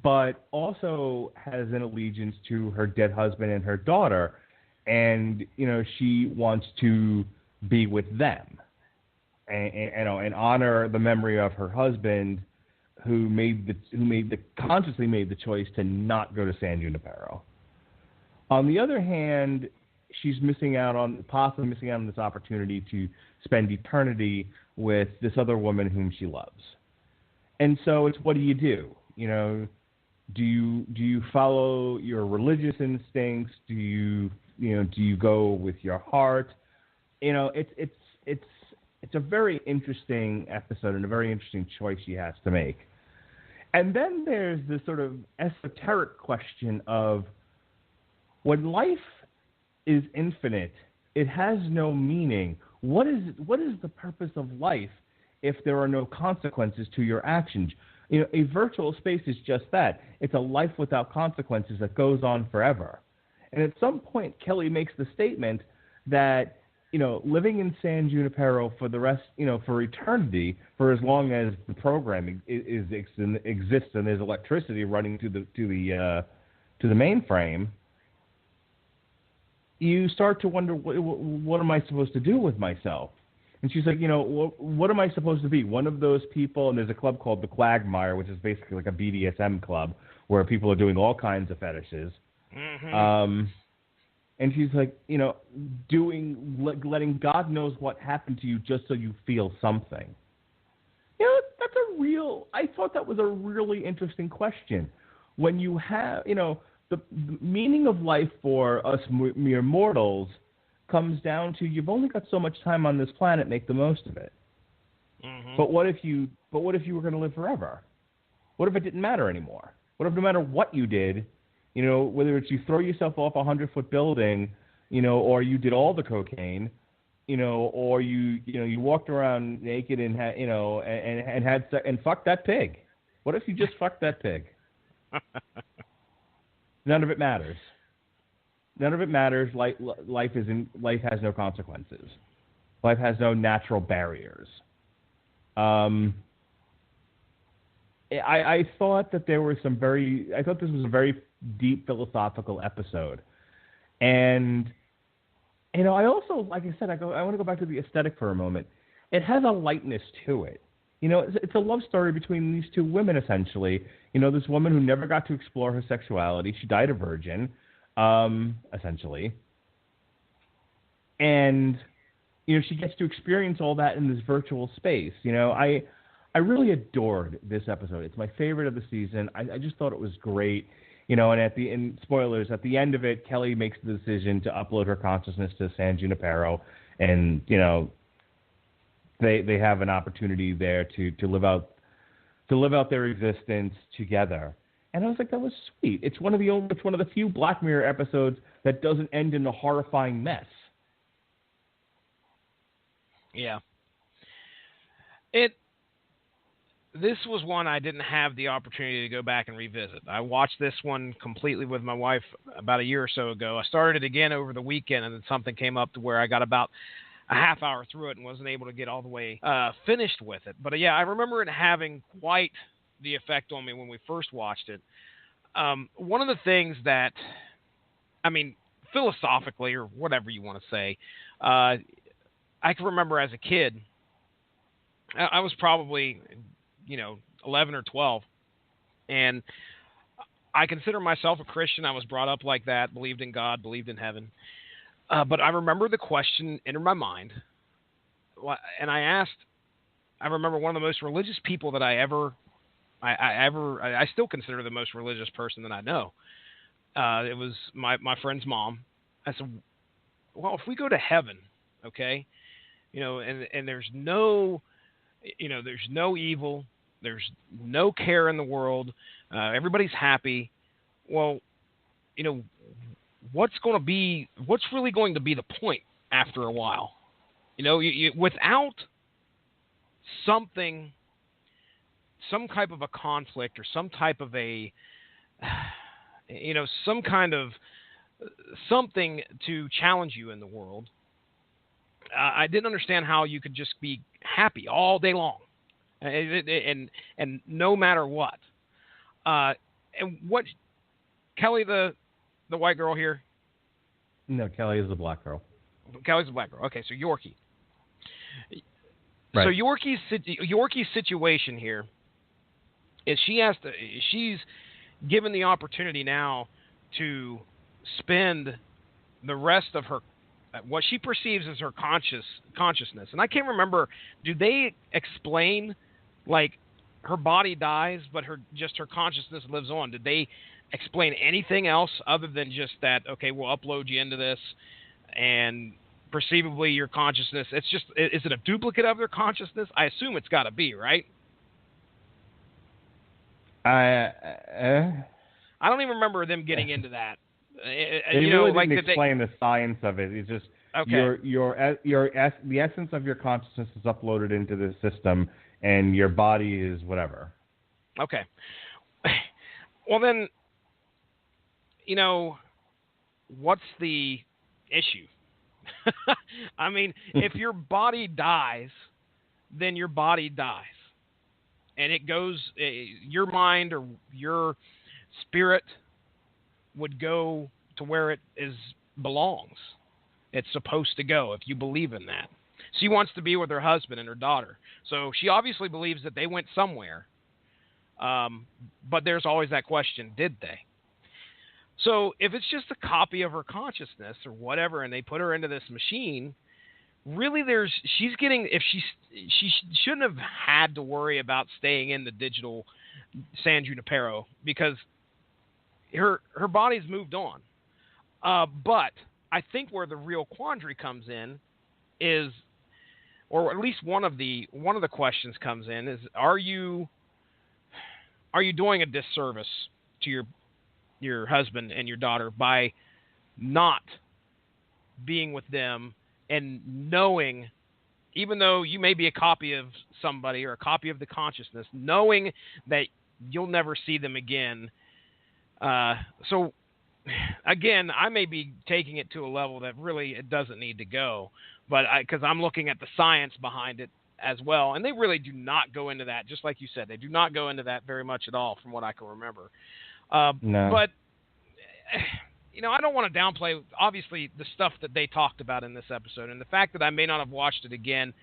but also has an allegiance to her dead husband and her daughter, and she wants to be with them and honor the memory of her husband who consciously made the choice to not go to San Junipero. On the other hand, she's possibly missing out on this opportunity to spend eternity with this other woman whom she loves. And so it's, what do you do? Do you follow your religious instincts? Do you go with your heart? It's a very interesting episode and a very interesting choice she has to make. And then there's this sort of esoteric question of, when life is infinite, it has no meaning. What is the purpose of life if there are no consequences to your actions? A virtual space is just that. It's a life without consequences that goes on forever. And at some point, Kelly makes the statement that, living in San Junipero for the rest, for eternity, for as long as the program exists and there's electricity running to the mainframe, you start to wonder, what am I supposed to do with myself? And she's like, what am I supposed to be? One of those people, and there's a club called the Quagmire, which is basically like a BDSM club where people are doing all kinds of fetishes. Mm-hmm. And she's like, letting God knows what happened to you just so you feel something. I thought that was a really interesting question. When you have, the meaning of life for us mere mortals comes down to, you've only got so much time on this planet, make the most of it. Mm-hmm. But what if you were going to live forever? What if it didn't matter anymore? What if no matter what you did, whether it's you throw yourself off a 100-foot building, or you did all the cocaine, or you walked around naked and had, and fucked that pig. What if you just fucked that pig? None of it matters. None of it matters. Life has no consequences. Life has no natural barriers. I thought that there were I thought this was a very deep philosophical episode. And, I also, like I said, I want to go back to the aesthetic for a moment. It has a lightness to it. It's a love story between these two women, essentially. This woman who never got to explore her sexuality. She died a virgin, essentially. And, she gets to experience all that in this virtual space. I really adored this episode. It's my favorite of the season. I just thought it was great. And spoilers, at the end of it, Kelly makes the decision to upload her consciousness to San Junipero. And, they have an opportunity there to live out their existence together. And I was like, that was sweet. It's one of the few Black Mirror episodes that doesn't end in a horrifying mess. Yeah. This was one I didn't have the opportunity to go back and revisit. I watched this one completely with my wife about a year or so ago. I started it again over the weekend, and then something came up to where I got about a half hour through it and wasn't able to get all the way finished with it. But yeah, I remember it having quite the effect on me when we first watched it. One of the things that, I mean, philosophically or whatever you want to say, I can remember as a kid, I was probably, 11 or 12, and I consider myself a Christian. I was brought up like that, believed in God, believed in heaven. But I remember the question entered my mind, and I remember one of the most religious people that I still consider the most religious person that I know. It was my friend's mom. I said, well, if we go to heaven, okay, and there's no evil, there's no care in the world, everybody's happy. Well, what's really going to be the point after a while? Without something, some type of a conflict or some type of a, some kind of something to challenge you in the world. I didn't understand how you could just be happy all day long, and no matter what. And what, Kelly, the white girl here? No, Kelly is the black girl. Kelly's the black girl. Okay, so Yorkie. Right. So Yorkie's situation here is she's given the opportunity now to spend the rest of her, what she perceives as her consciousness. And I can't remember, do they explain, like, her body dies, but her consciousness lives on? Did they explain anything else other than just that, okay, we'll upload you into this, and perceivably your consciousness, is it a duplicate of their consciousness? I assume it's got to be, right? I don't even remember them getting into that. They really didn't explain the science of it. It's just the essence of your consciousness is uploaded into the system, and your body is whatever. Okay. Well then, what's the issue? I mean, if your body dies, then your body dies, and it goes. Your mind or your spirit would go to where it belongs. It's supposed to go, if you believe in that. She wants to be with her husband and her daughter, so she obviously believes that they went somewhere. But there's always that question: did they? So if it's just a copy of her consciousness or whatever, and they put her into this machine, really, she shouldn't have had to worry about staying in the digital San Junipero, because her body's moved on. But I think where the real quandary comes in is, or at least one of the questions comes in, is are you doing a disservice to your husband and your daughter by not being with them and knowing, even though you may be a copy of somebody or a copy of the consciousness, knowing that you'll never see them again? So again, I may be taking it to a level that really it doesn't need to go, but because I'm looking at the science behind it as well, and they really do not go into that. Just like you said, they do not go into that very much at all, from what I can remember. No. But I don't want to downplay, obviously, the stuff that they talked about in this episode, and the fact that I may not have watched it again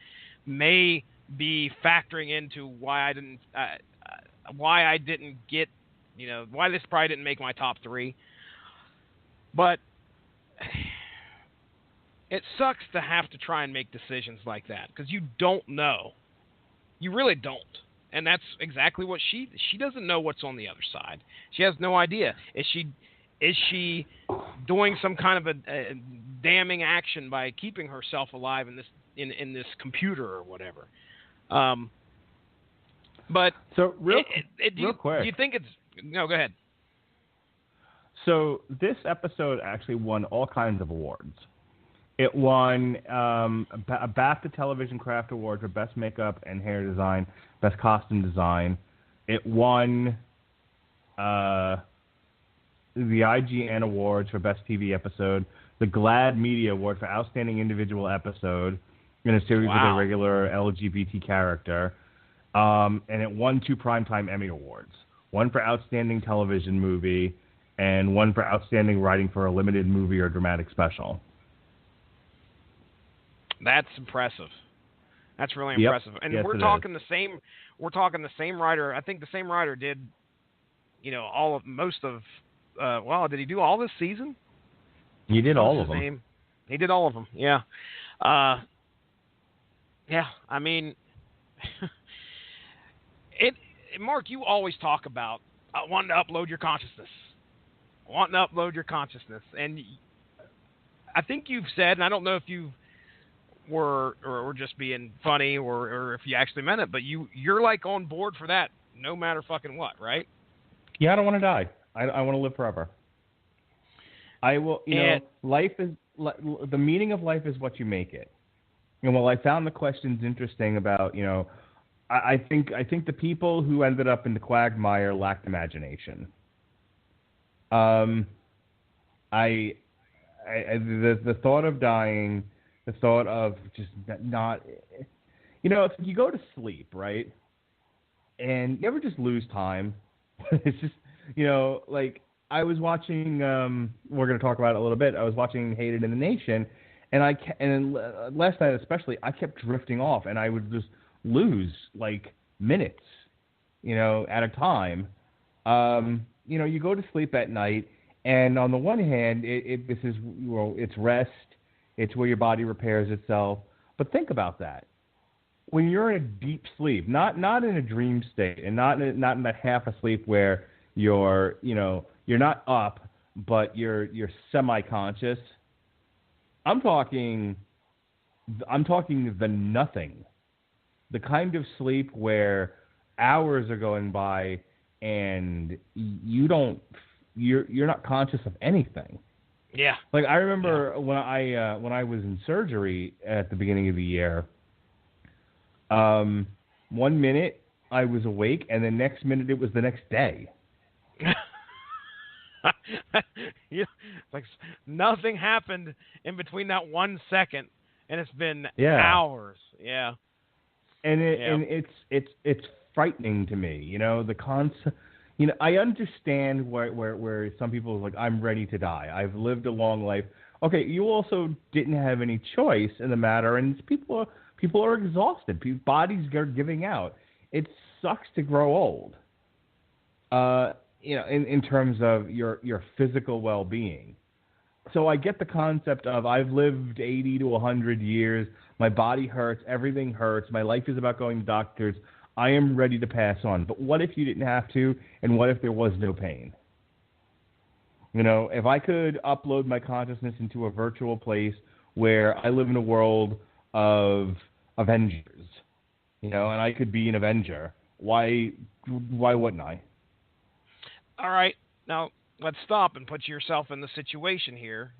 may be factoring into why I didn't get, why this probably didn't make my top 3. But it sucks to have to try and make decisions like that, because you don't know. You really don't. And that's exactly what she doesn't know what's on the other side. She has no idea. Is she doing some kind of a damning action by keeping herself alive in this computer or whatever? But so real quick, do you think it's no? Go ahead. So this episode actually won all kinds of awards. It won a BAFTA Television Craft Award for Best Makeup and Hair Design, Best Costume Design. It won the IGN Awards for Best TV Episode, the GLAAD Media Award for Outstanding Individual Episode, in a series with a Wow. regular LGBT character. And it won 2 Primetime Emmy Awards. One for Outstanding Television Movie and one for Outstanding Writing for a Limited Movie or Dramatic Special. That's impressive. That's really Yep. impressive. And Yes, we're it talking the same. We're talking the same writer. I think the same writer did, most of. Did he do all this season? He did What all was of his them. name? He did all of them. Yeah. Yeah. I mean, Mark, you always talk about wanting to upload your consciousness. And I think you've said, and I don't know if you were or just being funny or if you actually meant it, but you're like on board for that no matter fucking what, right? Yeah, I don't want to die. I want to live forever. I will, life is, the meaning of life is what you make it. And while I found the questions interesting about, I think the people who ended up in the quagmire lacked imagination. The thought of dying, the thought of just not, if you go to sleep, right, and you ever just lose time. It's just, like I was watching, we're going to talk about it a little bit. I was watching Hated in the Nation, and last night especially, I kept drifting off, and I would just lose like minutes, at a time. You go to sleep at night, and on the one hand, it's rest, it's where your body repairs itself. But think about that. When you're in a deep sleep, not in a dream state, and not in that half asleep where you're not up, but you're semi-conscious. I'm talking the nothing, the kind of sleep where hours are going by and you're not conscious of anything. Yeah. Like I remember when I was in surgery at the beginning of the year. 1 minute I was awake, and the next minute it was the next day. Like nothing happened in between that 1 second, and it's been hours. Yeah. And it's frightening to me. The concept. I understand where some people are like, I'm ready to die. I've lived a long life. Okay, you also didn't have any choice in the matter, and people are exhausted. Bodies are giving out. It sucks to grow old. In terms of your physical well-being. So I get the concept of I've lived 80 to 100 years. My body hurts. Everything hurts. My life is about going to doctors. I am ready to pass on. But what if you didn't have to? And what if there was no pain? If I could upload my consciousness into a virtual place where I live in a world of Avengers, and I could be an Avenger, why wouldn't I? All right. Now, let's stop and put yourself in the situation here,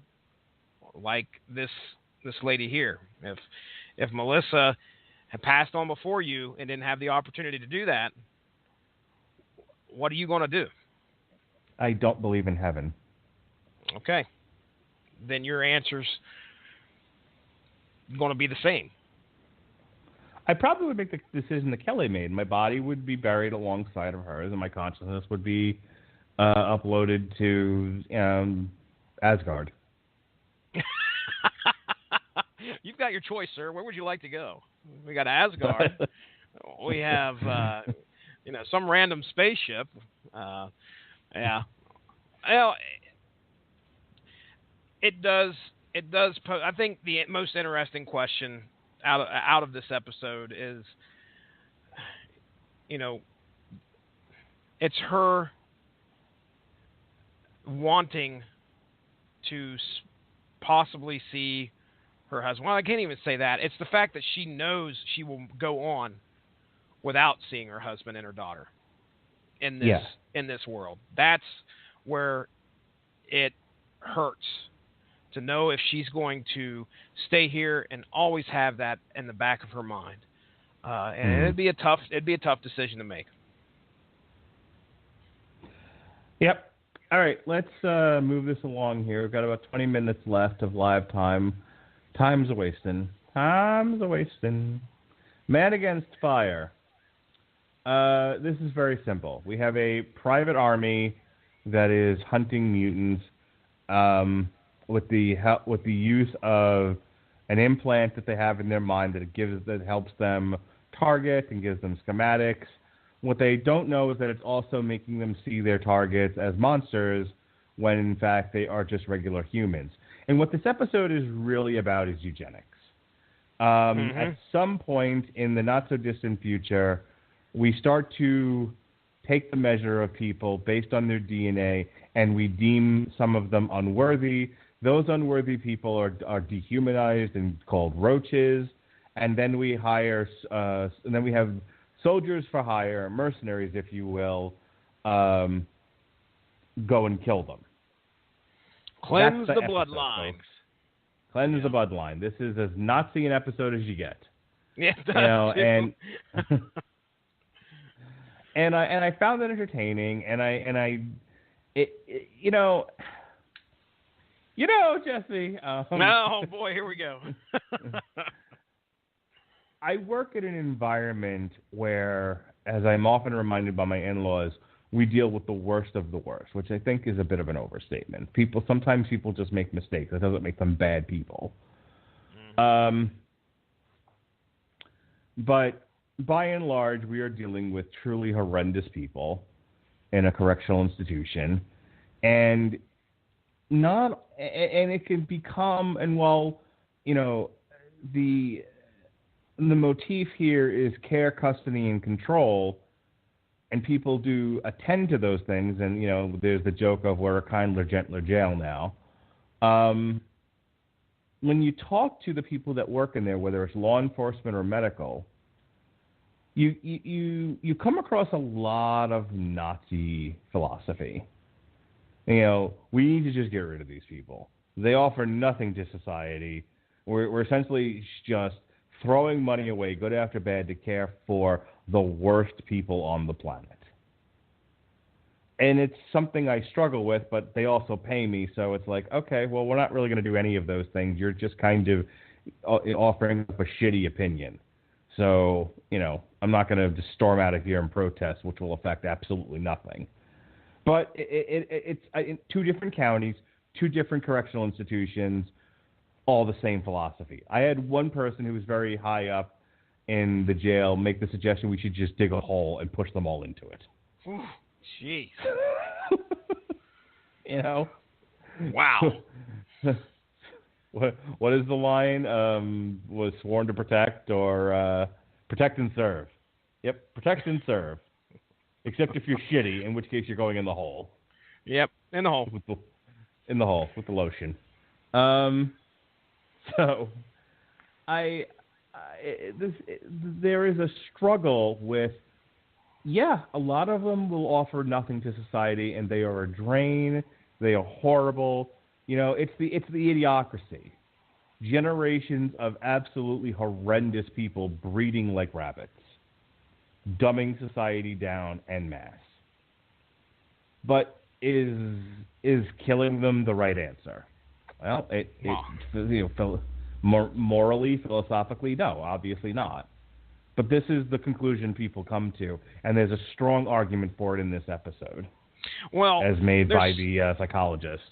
like this lady here. If Melissa had passed on before you and didn't have the opportunity to do that, what are you going to do? I don't believe in heaven. Okay. Then your answer's going to be the same. I probably would make the decision that Kelly made. My body would be buried alongside of hers, and my consciousness would be uploaded to Asgard. You've got your choice, sir. Where would you like to go? We got Asgard. We have, some random spaceship. Yeah. Well, it does. I think the most interesting question out of this episode is, it's her wanting to possibly see her husband. Well, I can't even say that. It's the fact that she knows she will go on without seeing her husband and her daughter in this world. That's where it hurts, to know if she's going to stay here and always have that in the back of her mind. And it'd be a tough decision to make. Yep. All right, let's move this along here. We've got about 20 minutes left of live time. Time's a wasting. Time's a-wasting. Man Against Fire. This is very simple. We have a private army that is hunting mutants with the use of an implant that they have in their mind that helps them target and gives them schematics. What they don't know is that it's also making them see their targets as monsters when in fact they are just regular humans. And what this episode is really about is eugenics. At some point in the not-so-distant future, we start to take the measure of people based on their DNA, and we deem some of them unworthy. Those unworthy people are dehumanized and called roaches, and then we hire, and then we have soldiers for hire, mercenaries, if you will, go and kill them. Cleanse the bloodlines. Cleanse the bloodline. This is as Nazi an episode as you get. Yeah, and I found it entertaining, Jesse. Oh boy, here we go. I work in an environment where, as I'm often reminded by my in-laws, we deal with the worst of the worst, which I think is a bit of an overstatement. Sometimes people just make mistakes. That doesn't make them bad people. But by and large, we are dealing with truly horrendous people in a correctional institution, and it can become, and while the motif here is care, custody, and control. And people do attend to those things, and, there's the joke of we're a kinder, gentler jail now. When you talk to the people that work in there, whether it's law enforcement or medical, you come across a lot of Nazi philosophy. We need to just get rid of these people. They offer nothing to society. We're essentially just throwing money away, good after bad, to care for the worst people on the planet. And it's something I struggle with, but they also pay me, so it's like, okay, well, we're not really going to do any of those things. You're just kind of offering up a shitty opinion. So, I'm not going to just storm out of here and protest, which will affect absolutely nothing. But it's in 2 different counties, 2 different correctional institutions, all the same philosophy. I had one person who was very high up in the jail make the suggestion we should just dig a hole and push them all into it. Jeez. Wow. What is the line? Was sworn to protect or protect and serve. Yep, protect and serve. Except if you're shitty, in which case you're going in the hole. Yep, in the hole. In the hole with the lotion. So, there is a struggle with, a lot of them will offer nothing to society, and they are a drain. They are horrible. It's the idiocracy. Generations of absolutely horrendous people breeding like rabbits, dumbing society down en masse. But is killing them the right answer? Well, morally, philosophically, no, obviously not. But this is the conclusion people come to, and there's a strong argument for it in this episode. Well, as made by the psychologist.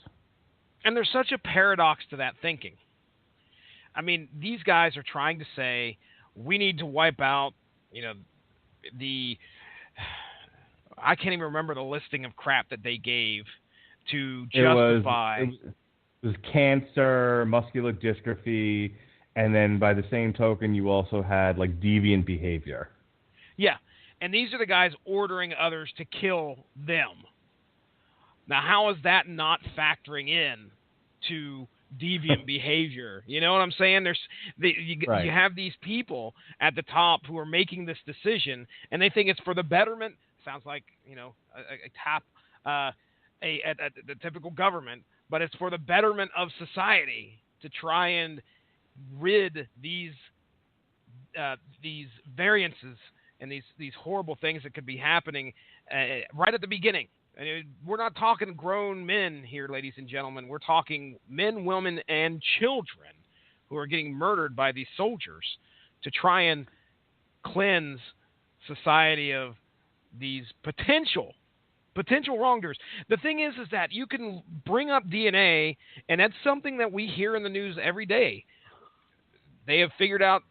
And there's such a paradox to that thinking. I mean, these guys are trying to say we need to wipe out, I can't even remember the listing of crap that they gave to justify. It was cancer, muscular dystrophy, and then by the same token, you also had deviant behavior. Yeah, and these are the guys ordering others to kill them. Now, how is that not factoring in to deviant behavior? You know what I'm saying? You have these people at the top who are making this decision, and they think it's for the betterment. Sounds like the typical government, but it's for the betterment of society to try and rid these variances and these horrible things that could be happening right at the beginning. And we're not talking grown men here, ladies and gentlemen. We're talking men, women, and children who are getting murdered by these soldiers to try and cleanse society of these potential wrongdoers. The thing is that you can bring up DNA, and that's something that we hear in the news every day. They have figured out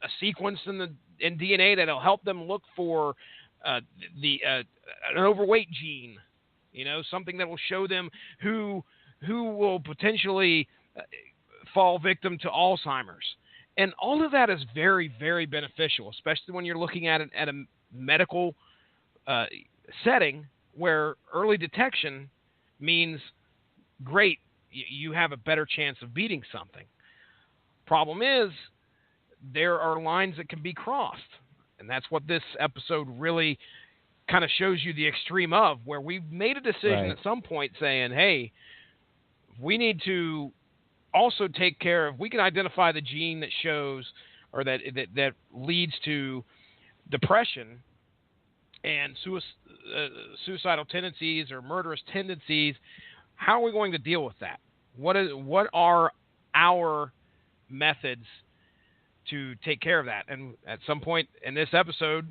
a sequence in DNA that'll help them look for an overweight gene. Something that will show them who will potentially fall victim to Alzheimer's. And all of that is very, very beneficial, especially when you're looking at it at a medical setting where early detection means, great, you have a better chance of beating something. Problem is, there are lines that can be crossed. And that's what this episode really kind of shows you the extreme of, where we've made a decision at some point saying, hey, we need to also take care of, we can identify the gene that shows or that leads to depression and suicidal tendencies or murderous tendencies. How are we going to deal with that? What are our methods to take care of that? And at some point in this episode,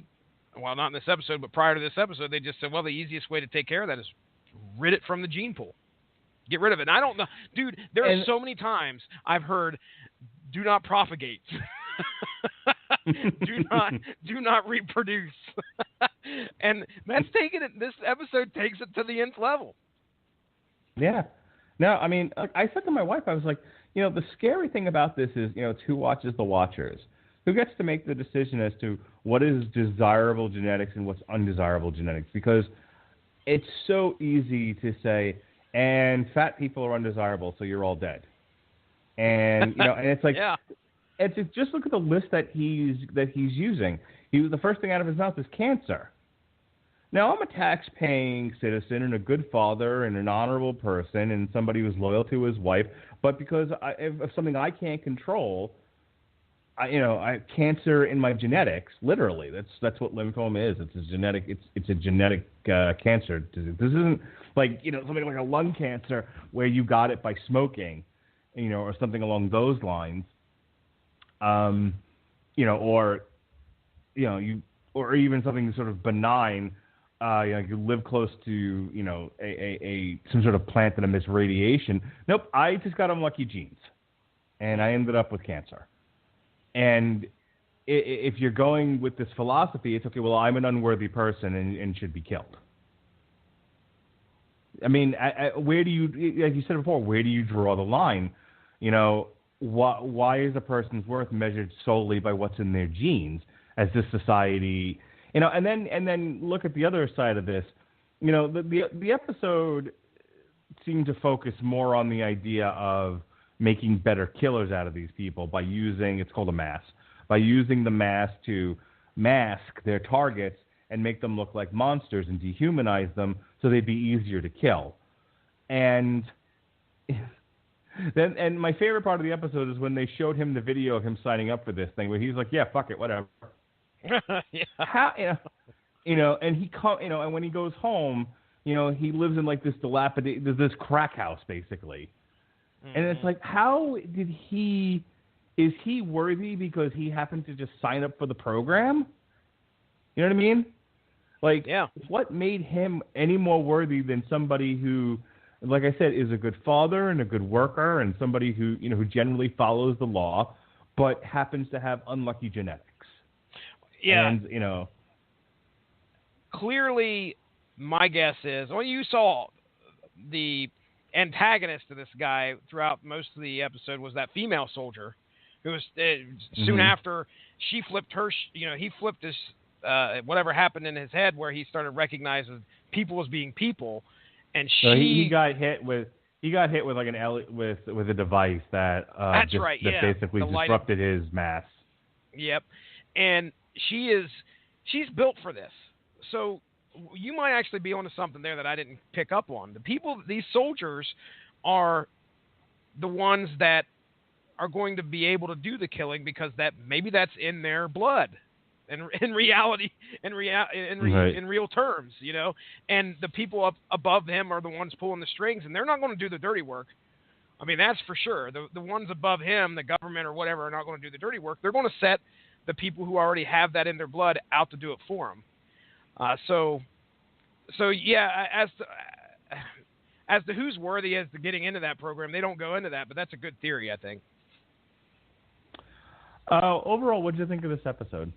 well, not in this episode, but prior to this episode, they just said, well, the easiest way to take care of that is rid it from the gene pool. Get rid of it. And I don't know. Dude, there are so many times I've heard, do not propagate. do not reproduce. And that's this episode takes it to the nth level. Yeah. No, I mean, I said to my wife, I was like, the scary thing about this is, it's who watches the watchers. Who gets to make the decision as to what is desirable genetics and what's undesirable genetics? Because it's so easy to say, and fat people are undesirable, so you're all dead. And and it's like, it's just look at the list that he's using. The first thing out of his mouth is cancer. Now, I'm a tax-paying citizen and a good father and an honorable person and somebody who's loyal to his wife, but because of something I can't control, I have cancer in my genetics. Literally, that's what lymphoma is. It's a genetic cancer disease. This isn't like something like a lung cancer where you got it by smoking, or something along those lines. Or even something sort of benign. You live close to some sort of plant that emits radiation. Nope, I just got unlucky genes, and I ended up with cancer. And if you're going with this philosophy, it's okay, well, I'm an unworthy person and should be killed. I mean, where do you, like you said before, where do you draw the line? Why is a person's worth measured solely by what's in their genes as this society, and then look at the other side of this. The episode seemed to focus more on the idea of making better killers out of these people by using, it's called a mask, by using the mask to mask their targets and make them look like monsters and dehumanize them so they'd be easier to kill. And my favorite part of the episode is when they showed him the video of him signing up for this thing, where he's like, yeah, fuck it, whatever. How, and and when he goes home, he lives in like this dilapidated, this crack house basically. And it's like, is he worthy because he happened to just sign up for the program? You know what I mean? Like, what made him any more worthy than somebody who, like I said, is a good father and a good worker and somebody who, who generally follows the law, but happens to have unlucky genetics? Yeah. And, clearly, my guess is, well, you saw the antagonist to this guy throughout most of the episode was that female soldier who was soon after she flipped her, he flipped his, whatever happened in his head where he started recognizing people as being people. And he got hit with like with a device that basically disrupted his mass. Yep. And she's built for this. So you might actually be onto something there that I didn't pick up on. These soldiers are the ones that are going to be able to do the killing because maybe that's in their blood. In reality, in real terms, and the people up above them are the ones pulling the strings, and they're not going to do the dirty work. I mean, that's for sure. The ones above him, the government or whatever, are not going to do the dirty work. They're going to set the people who already have that in their blood out to do it for them. So yeah, as to who's worthy as to getting into that program, they don't go into that, but that's a good theory, I think. Overall, what did you think of this episode?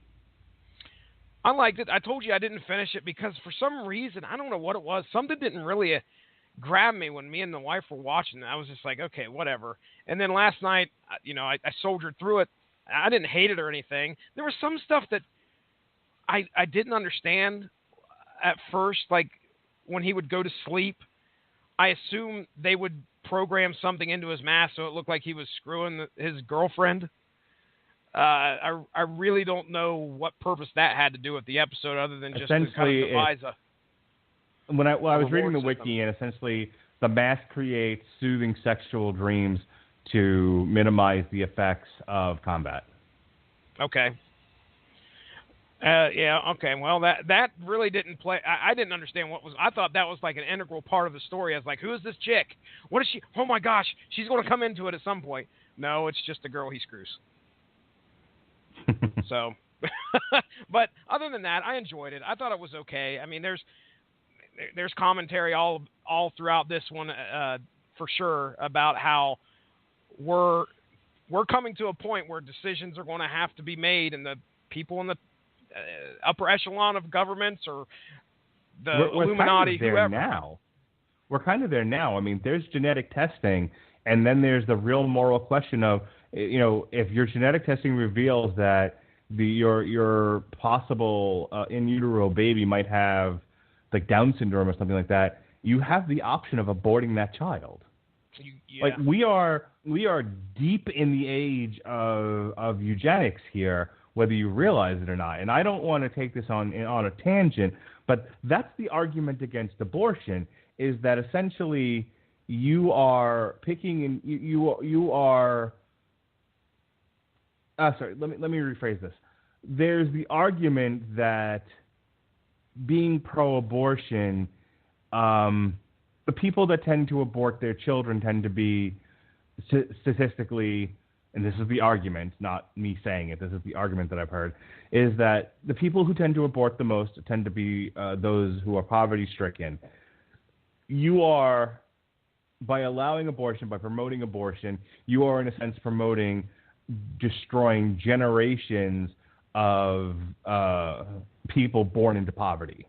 I liked it. I told you I didn't finish it because for some reason, I don't know what it was. Something didn't really grab me when me and the wife were watching it. I was just like, okay, whatever. And then last night, I soldiered through it. I didn't hate it or anything. There was some stuff that I didn't understand at first. Like when he would go to sleep, I assumed they would program something into his mask so it looked like he was screwing his girlfriend. I really don't know what purpose that had to do with the episode other than just to kind of devise When I was reading the wiki, and essentially the mask creates soothing sexual dreams to minimize the effects of combat. Okay. Yeah, okay. Well, that really didn't play. I didn't understand what was. I thought that was like an integral part of the story. I was like, who is this chick? What is she? Oh my gosh, she's going to come into it at some point. No, it's just the girl he screws. So, but other than that, I enjoyed it. I thought it was okay. I mean, there's commentary all throughout this one for sure about how we're coming to a point where decisions are going to have to be made, and the people in the upper echelon of governments or the Illuminati, whoever. We're kind of there now. I mean, there's genetic testing, and then there's the real moral question of, if your genetic testing reveals that your possible in utero baby might have like Down syndrome or something like that, you have the option of aborting that child. Yeah. Like we are deep in the age of eugenics here, whether you realize it or not. And I don't want to take this on a tangent, but that's the argument against abortion, is that essentially you are picking and you are. Sorry, let me rephrase this. There's the argument that being pro-abortion, the people that tend to abort their children tend to be statistically, and this is the argument, not me saying it, this is the argument that I've heard, is that the people who tend to abort the most tend to be those who are poverty-stricken. You are, by allowing abortion, by promoting abortion, you are in a sense promoting destroying generations of people born into poverty.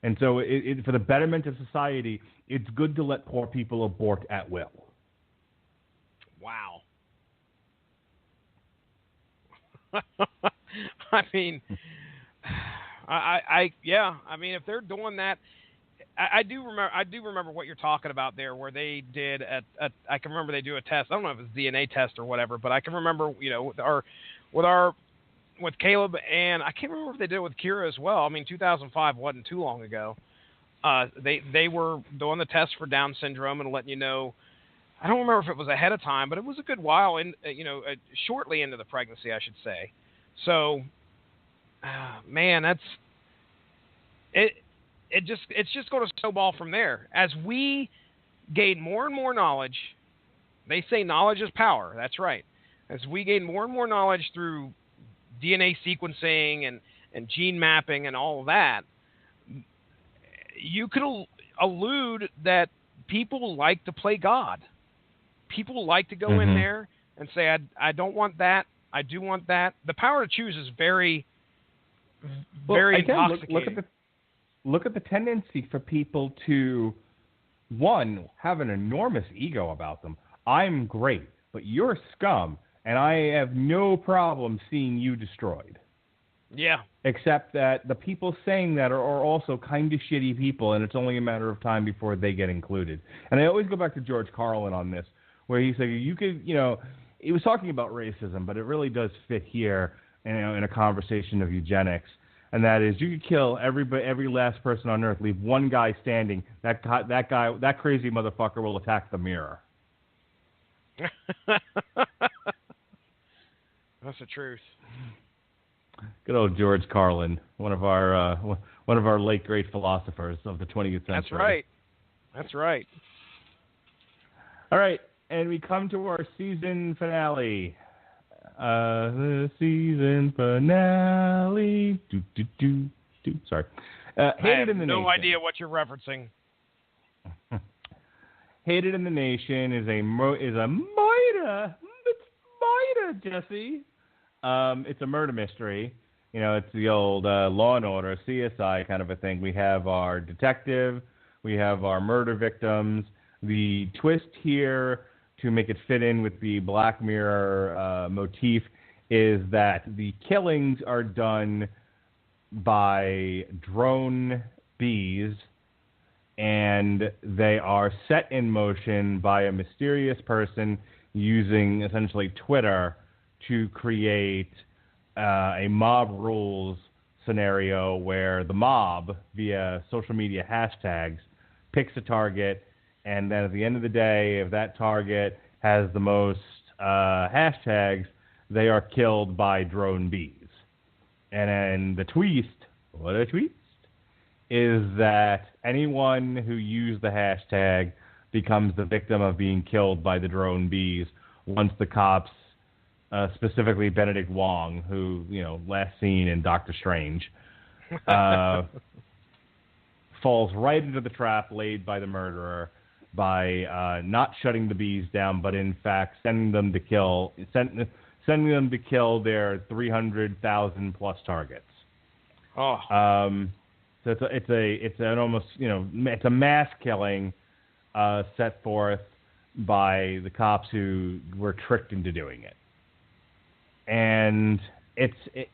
And so for the betterment of society, it's good to let poor people abort at will. Wow. I mean, I mean, if they're doing that, I do remember what you're talking about there, where they did I can remember they do a test. I don't know if it's DNA test or whatever, but I can remember, with Caleb, and I can't remember if they did it with Kira as well. I mean, 2005 wasn't too long ago. They were doing the test for Down syndrome and letting you know. I don't remember if it was ahead of time, but it was a good while shortly into the pregnancy, I should say. So, man, that's it. It's just going to snowball from there. As we gain more and more knowledge, they say knowledge is power. That's right. As we gain more and more knowledge through DNA sequencing and gene mapping and all of that, you could allude that people like to play God. People like to go in there and say, I don't want that. I do want that. The power to choose is very, very intoxicating. Look at the tendency for people to, one, have an enormous ego about them. I'm great, but you're scum, and I have no problem seeing you destroyed. Yeah. Except that the people saying that are also kind of shitty people, and it's only a matter of time before they get included. And I always go back to George Carlin on this, where he said, he was talking about racism, but it really does fit here, in a conversation of eugenics. And that is, you could kill every last person on Earth, leave one guy standing. That crazy motherfucker will attack the mirror. That's the truth. Good old George Carlin, one of our late great philosophers of the 20th century. That's right. All right, and we come to our season finale. The season finale. Sorry. Hated in the no Nation. idea what you're referencing. Hated in the Nation is a murder, Jesse. It's a murder mystery. You know, it's the old Law and Order, CSI kind of a thing. We have our detective, we have our murder victims. The twist here, to make it fit in with the Black Mirror motif, is that the killings are done by drone bees, and they are set in motion by a mysterious person using essentially Twitter to create a mob rules scenario where the mob, via social media hashtags, picks a target, and then at the end of the day, if that target has the most hashtags, they are killed by drone bees. And then the twist, what a twist, is that anyone who used the hashtag becomes the victim of being killed by the drone bees once the cops, specifically Benedict Wong, who, you know, last seen in Doctor Strange, falls right into the trap laid by the murderer by not shutting the bees down, but in fact sending them to kill their 300,000 plus targets. Oh. So it's an almost, you know, it's a mass killing set forth by the cops who were tricked into doing it. And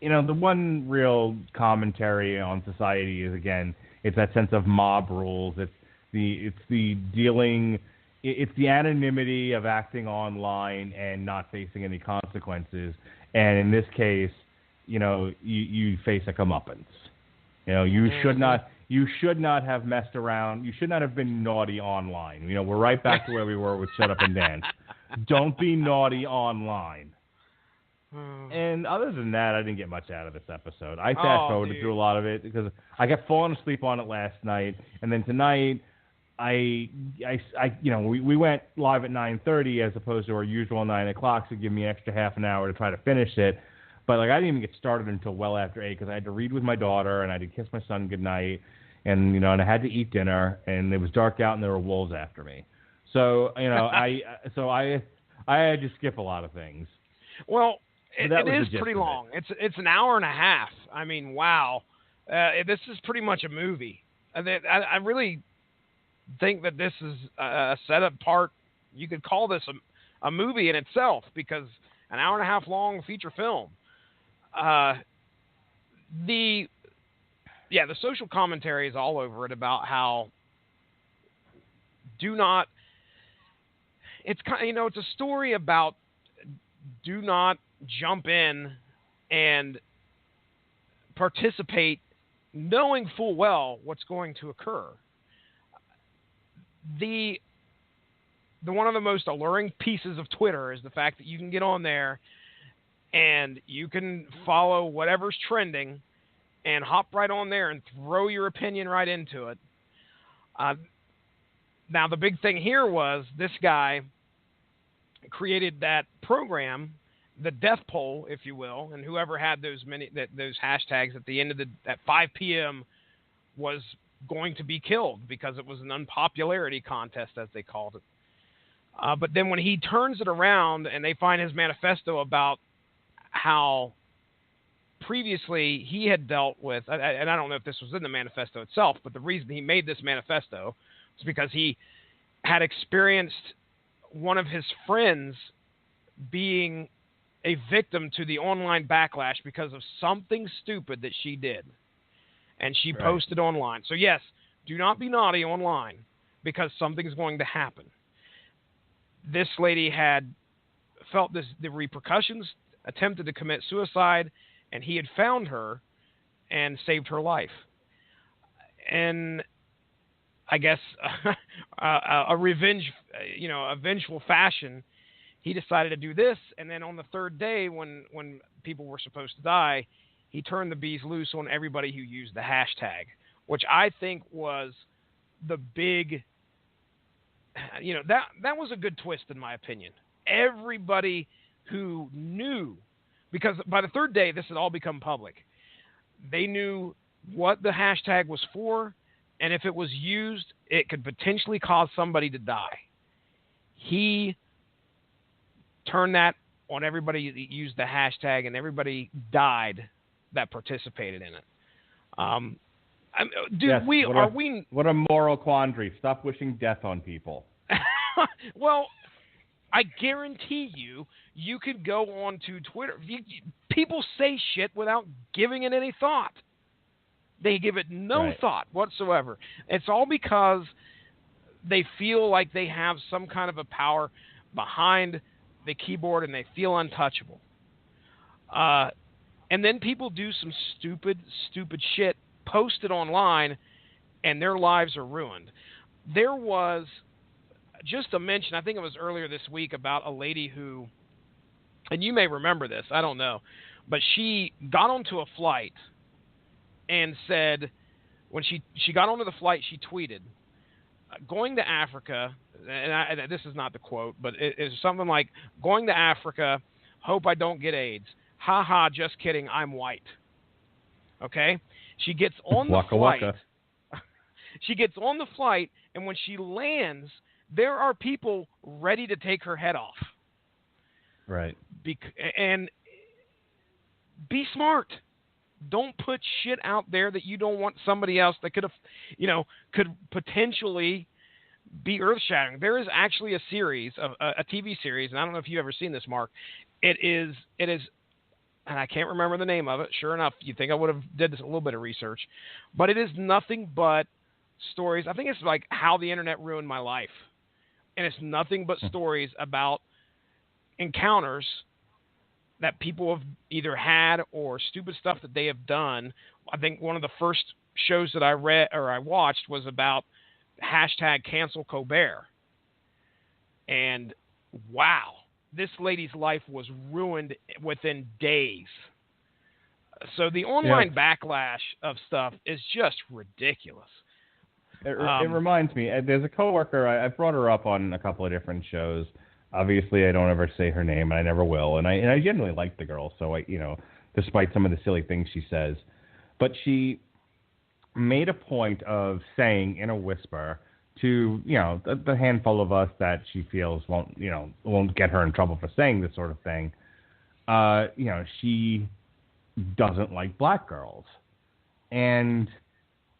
you know, the one real commentary on society is, again, it's that sense of mob rules. It's the anonymity of acting online and not facing any consequences. And in this case, you know, you face a comeuppance. You know, you should not have messed around. You should not have been naughty online. You know, we're right back to where we were with Shut Up and Dance. Don't be naughty online. And other than that, I didn't get much out of this episode. I fast-forwarded through a lot of it because I kept falling asleep on it last night, and then tonight, we went live at 9:30 as opposed to our usual 9 o'clock, so give me an extra half an hour to try to finish it. But like, I didn't even get started until well after 8 because I had to read with my daughter, and I had to kiss my son goodnight, and you know, and I had to eat dinner, and it was dark out, and there were wolves after me. So you know, I had to skip a lot of things. Well. It is pretty long. It's an hour and a half. I mean, wow. This is pretty much a movie. I really think that this is a setup part. You could call this a movie in itself, because an hour and a half long feature film. The social commentary is all over it about how it's a story about do not jump in and participate knowing full well what's going to occur. The one of the most alluring pieces of Twitter is the fact that you can get on there and you can follow whatever's trending and hop right on there and throw your opinion right into it. Now, the big thing here was this guy created that program, the death poll, if you will, and whoever had those hashtags at the end of at 5 p.m. was going to be killed because it was an unpopularity contest, as they called it. But then when he turns it around and they find his manifesto about how previously he had dealt with, and I don't know if this was in the manifesto itself, but the reason he made this manifesto was because he had experienced one of his friends being a victim to the online backlash because of something stupid that she did. And she posted online. So yes, do not be naughty online because something's going to happen. This lady had felt the repercussions, attempted to commit suicide, and he had found her and saved her life. And I guess a vengeful fashion, he decided to do this, and then on the third day, when people were supposed to die, he turned the bees loose on everybody who used the hashtag, which I think was the big that was a good twist in my opinion. Everybody who knew, because by the third day this had all become public. They knew what the hashtag was for, and if it was used, it could potentially cause somebody to die. He turned that on everybody that used the hashtag, and everybody died that participated in it. What a moral quandary. Stop wishing death on people. Well, I guarantee you could go on to Twitter. People say shit without giving it any thought. They give it no thought whatsoever. It's all because they feel like they have some kind of a power behind the keyboard and they feel untouchable. And then people do some stupid shit, post it online, and their lives are ruined. There was just a mention, I think it was earlier this week, about a lady who, and you may remember this, I don't know, but she got onto a flight and said, when she got onto the flight, she tweeted, going to Africa, and this is not the quote, but it's something like, going to Africa, hope I don't get AIDS. Ha ha, just kidding, I'm white. Okay? She gets on the flight. She gets on the flight, and when she lands, there are people ready to take her head off. Right. And be smart. Don't put shit out there that you don't want somebody else that could potentially be earth-shattering. There is actually a series, a TV series, and I don't know if you've ever seen this, Mark. It is, and I can't remember the name of it. Sure enough, you'd think I would have did this a little bit of research, but it is nothing but stories. I think it's like How the Internet Ruined My Life, and it's nothing but stories about encounters that people have either had or stupid stuff that they have done. I think one of the first shows that I read or I watched was about hashtag cancel Colbert. And wow, this lady's life was ruined within days. So the online backlash of stuff is just ridiculous. It reminds me, there's a coworker, I've brought her up on a couple of different shows. Obviously, I don't ever say her name, and I never will. And I genuinely like the girl, so despite some of the silly things she says. But she made a point of saying in a whisper to, the handful of us that she feels won't get her in trouble for saying this sort of thing. She doesn't like black girls. And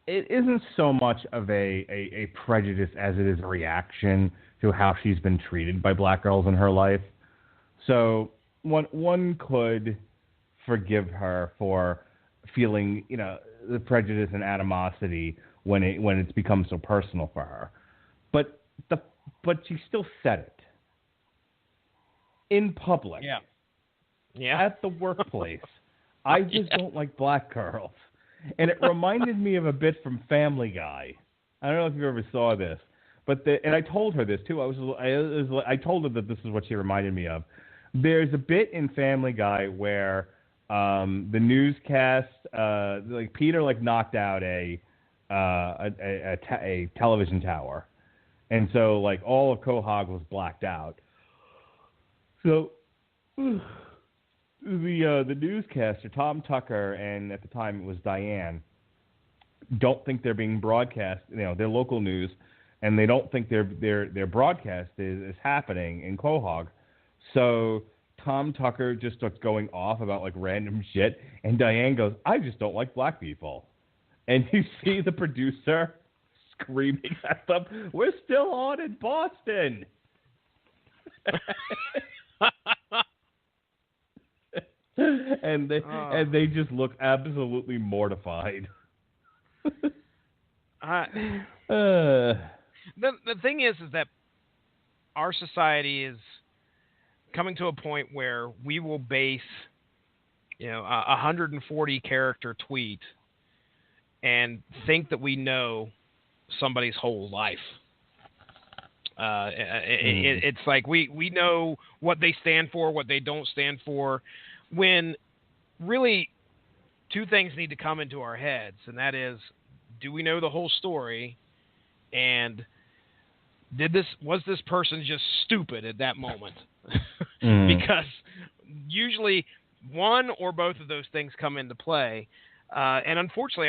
it isn't so much of a prejudice as it is a reaction to how she's been treated by black girls in her life. So one could forgive her for feeling, the prejudice and animosity when it's become so personal for her. But she still said it in public. Yeah. At the workplace. I just don't like black girls. And it reminded me of a bit from Family Guy. I don't know if you ever saw this. And I told her this too. I told her that this is what she reminded me of. There's a bit in Family Guy where the newscast, Peter knocked out a television tower, and so all of Quahog was blacked out. So the newscaster Tom Tucker, and at the time it was Diane, don't think they're being broadcast. They're local news. And they don't think their broadcast is happening in Quahog. So Tom Tucker just starts going off about random shit, and Diane goes, "I just don't like black people." And you see the producer screaming at them, "We're still on in Boston." and they just look absolutely mortified. The thing is that our society is coming to a point where we will base, a 140 character tweet and think that we know somebody's whole life. It's like we know what they stand for, what they don't stand for, when really two things need to come into our heads, and that is, do we know the whole story? And was this person just stupid at that moment? Because usually one or both of those things come into play, and unfortunately,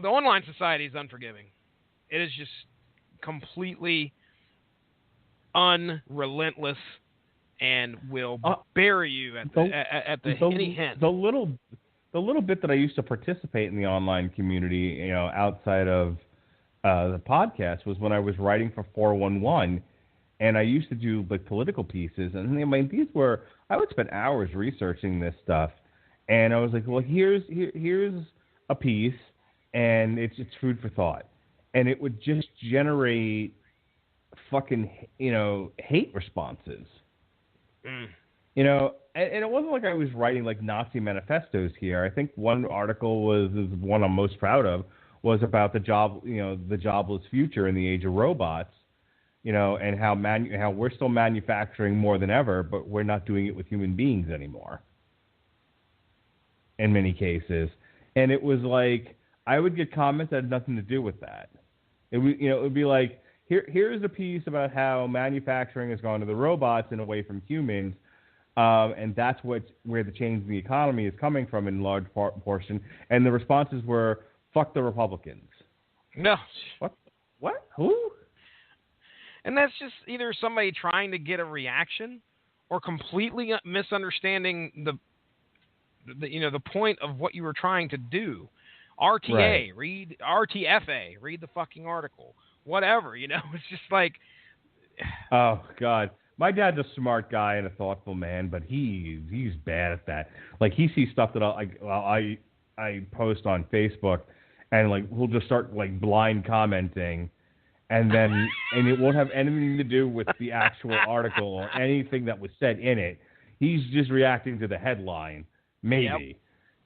the online society is unforgiving. It is just completely unrelentless and will bury you at any hint. The little bit that I used to participate in the online community, outside of the podcast, was when I was writing for 411, and I used to do like political pieces, and I would spend hours researching this stuff, and I was like, well, here's a piece, and it's food for thought, and it would just generate fucking hate responses. And it wasn't like I was writing like Nazi manifestos here. I think one article is one I'm most proud of, was about the jobless future in the age of robots, and how we're still manufacturing more than ever, but we're not doing it with human beings anymore in many cases. And it was like, I would get comments that had nothing to do with that. It would be like, here's a piece about how manufacturing has gone to the robots and away from humans, and that's where the change in the economy is coming from in large portion. And the responses were, fuck the Republicans. No. What? Who? And that's just either somebody trying to get a reaction or completely misunderstanding the point of what you were trying to do. RTA, right. Read RTFA, read the fucking article. Whatever, it's just like... Oh, God. My dad's a smart guy and a thoughtful man, but he's bad at that. Like, he sees stuff that I post on Facebook, and, like, we'll just start, like, blind commenting, and it won't have anything to do with the actual article or anything that was said in it. He's just reacting to the headline, maybe.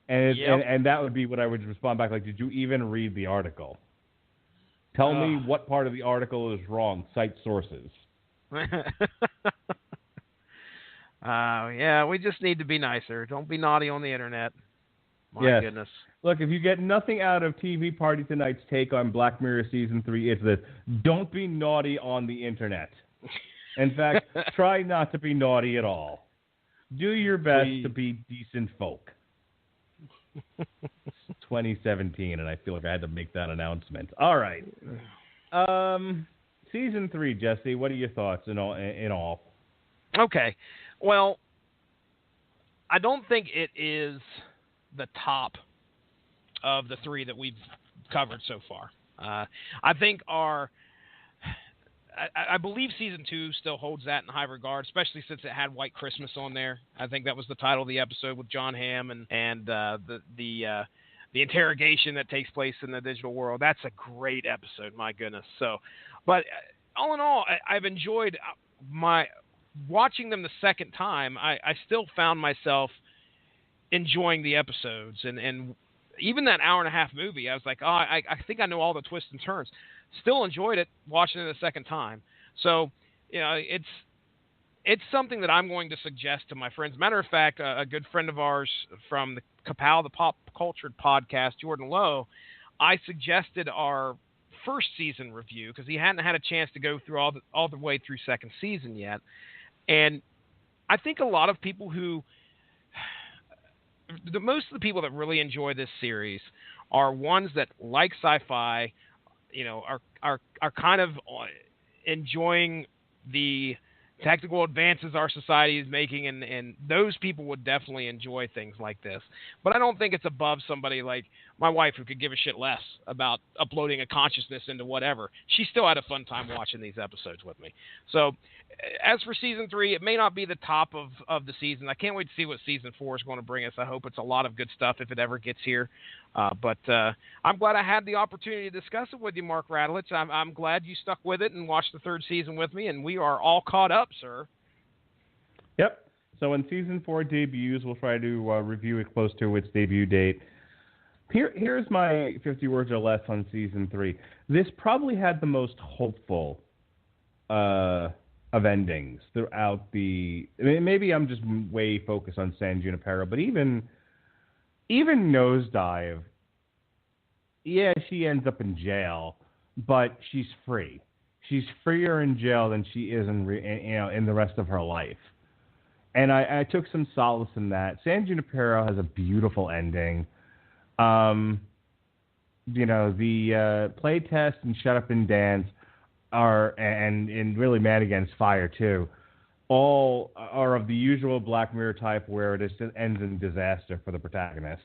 Yep. And that would be what I would respond back, like, did you even read the article? Tell me what part of the article is wrong. Cite sources. Yeah, we just need to be nicer. Don't be naughty on the internet. My goodness. Look, if you get nothing out of TV Party Tonight's take on Black Mirror Season 3, it's this: don't be naughty on the internet. In fact, try not to be naughty at all. Do your best to be decent folk. It's 2017, and I feel like I had to make that announcement. All right. Season 3, Jesse, what are your thoughts in all? Okay. Well, I don't think it is the top of the three that we've covered so far. I think I believe Season 2 still holds that in high regard, especially since it had White Christmas on there. I think that was the title of the episode with John Hamm and the interrogation that takes place in the digital world. That's a great episode, my goodness. So, but all in all, I've enjoyed watching them the second time. I still found myself enjoying the episodes, and even that hour and a half movie, I was like, I think I know all the twists and turns. Still enjoyed it watching it a second time. So, it's something that I'm going to suggest to my friends. Matter of fact, a good friend of ours from the Kapow, the Pop Cultured podcast, Jordan Lowe, I suggested our first season review because he hadn't had a chance to go through all the way through second season yet. And I think a lot of people most of the people that really enjoy this series are ones that like sci-fi, are kind of enjoying the technical advances our society is making, and those people would definitely enjoy things like this. But I don't think it's above somebody like my wife, who could give a shit less about uploading a consciousness into whatever. She still had a fun time watching these episodes with me. So as for Season 3, it may not be the top of the season. I can't wait to see what Season 4 is going to bring us. I hope it's a lot of good stuff if it ever gets here. But I'm glad I had the opportunity to discuss it with you, Mark Radulich. I'm glad you stuck with it and watched the third season with me, and we are all caught up, sir. Yep. So when Season 4 debuts, we'll try to review it close to its debut date. Here's my 50 words or less on Season 3. This probably had the most hopeful of endings throughout maybe I'm just way focused on San Junipero, but even Nosedive, yeah, she ends up in jail, but she's free. she's freer in jail than she is in the rest of her life. And I took some solace in that. San Junipero has a beautiful ending. The Playtest and Shut Up and Dance and really Man Against Fire too, all are of the usual Black Mirror type where it just ends in disaster for the protagonist.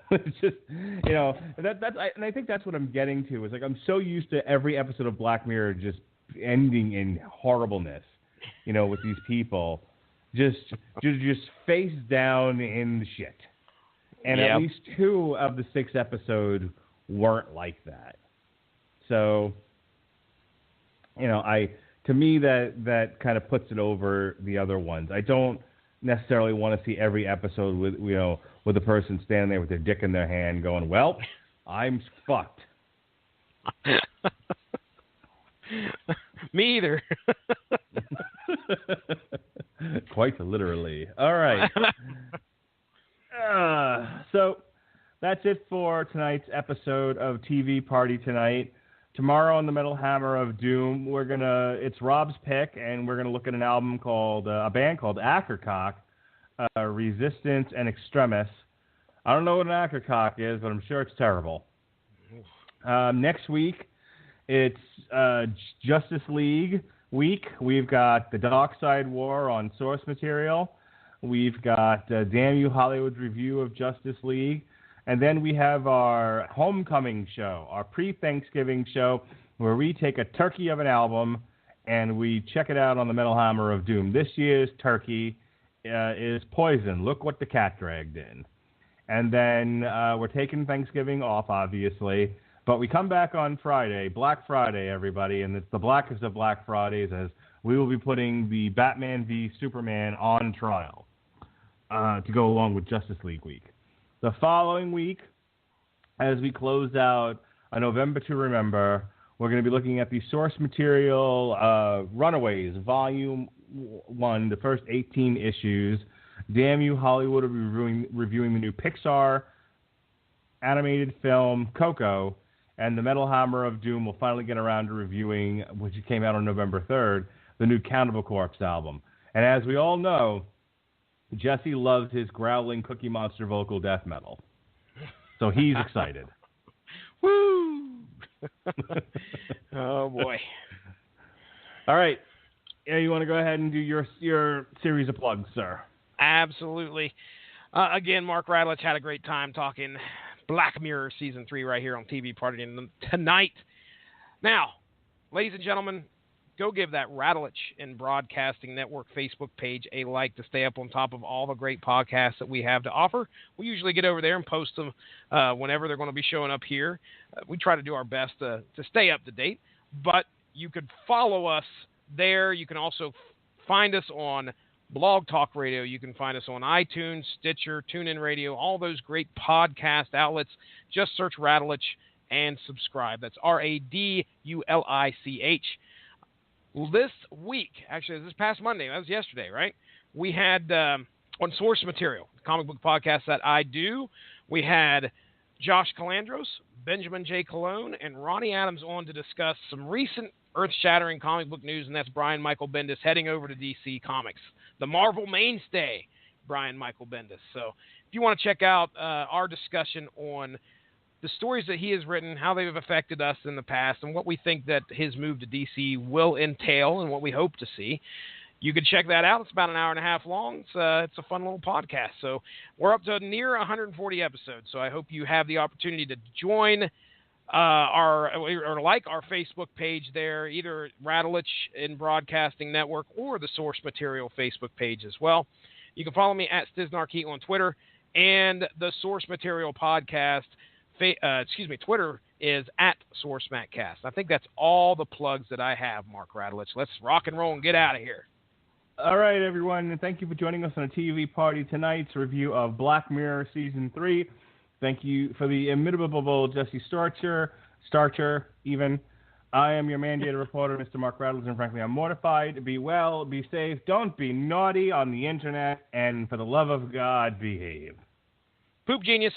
It's just, and I think that's what I'm getting to. Is like I'm so used to every episode of Black Mirror just ending in horribleness, with these people just face down in the shit. And at least 2 of the 6 episodes weren't like that. So, to me that kind of puts it over the other ones. I don't necessarily want to see every episode with a person standing there with their dick in their hand going, well, I'm fucked. Me either. Quite literally. All right. So that's it for tonight's episode of TV Party Tonight. Tomorrow on the Metal Hammer of Doom, it's Rob's pick, and we're gonna look at an album called a band called Ackercock, Resistance and Extremis. I don't know what an Ackercock is, but I'm sure it's terrible. Next week, it's Justice League week. We've got the Dark Side War on source material. We've got Damn You Hollywood's review of Justice League. And then we have our homecoming show, our pre-Thanksgiving show, where we take a turkey of an album and we check it out on the Metal Hammer of Doom. This year's turkey is Poison. Look What the Cat Dragged In. And then we're taking Thanksgiving off, obviously. But we come back on Friday, Black Friday, everybody. And it's the blackest of Black Fridays, as we will be putting the Batman v Superman on trial to go along with Justice League week. The following week, as we close out a November to Remember, we're going to be looking at the source material Runaways, Volume 1, the first 18 issues. Damn You Hollywood will be reviewing the new Pixar animated film Coco, and the Metal Hammer of Doom will finally get around to reviewing, which came out on November 3rd, the new Cannibal Corpse album. And as we all know, Jesse loves his growling Cookie Monster vocal death metal. So he's excited. Woo! Oh, boy. All right. Yeah, you want to go ahead and do your series of plugs, sir? Absolutely. Again, Mark Radulich had a great time talking Black Mirror Season 3 right here on TV Party tonight. Now, ladies and gentlemen, go give that Radulich and Broadcasting Network Facebook page a like to stay up on top of all the great podcasts that we have to offer. We usually get over there and post them whenever they're going to be showing up here. We try to do our best to stay up to date, but you could follow us there. You can also find us on Blog Talk Radio. You can find us on iTunes, Stitcher, TuneIn Radio, all those great podcast outlets. Just search Radulich and subscribe. That's Radulich. This week, actually, this past Monday, that was yesterday, right? We had on source material, the comic book podcast that I do, we had Josh Calandros, Benjamin J. Colon, and Ronnie Adams on to discuss some recent earth-shattering comic book news, and that's Brian Michael Bendis heading over to DC Comics, the Marvel mainstay, Brian Michael Bendis. So if you want to check out our discussion on the stories that he has written, how they've affected us in the past, and what we think that his move to DC will entail and what we hope to see, you can check that out. It's about an hour and a half long. It's a fun little podcast. So we're up to near 140 episodes. So I hope you have the opportunity to join or like our Facebook page there, either Radulich and Broadcasting Network or the Source Material Facebook page as well. You can follow me at Stiznarkey on Twitter, and the Source Material Podcast Twitter is at SourceMattCast. I think that's all the plugs that I have, Mark Radulich. Let's rock and roll and get out of here. All right, everyone, and thank you for joining us on a TV Party tonight's review of Black Mirror Season 3. Thank you for the inimitable Jesse Starcher, even. I am your mandated reporter, Mr. Mark Radulich, and frankly, I'm mortified. Be well, be safe, don't be naughty on the internet, and for the love of God, behave. Poop genius.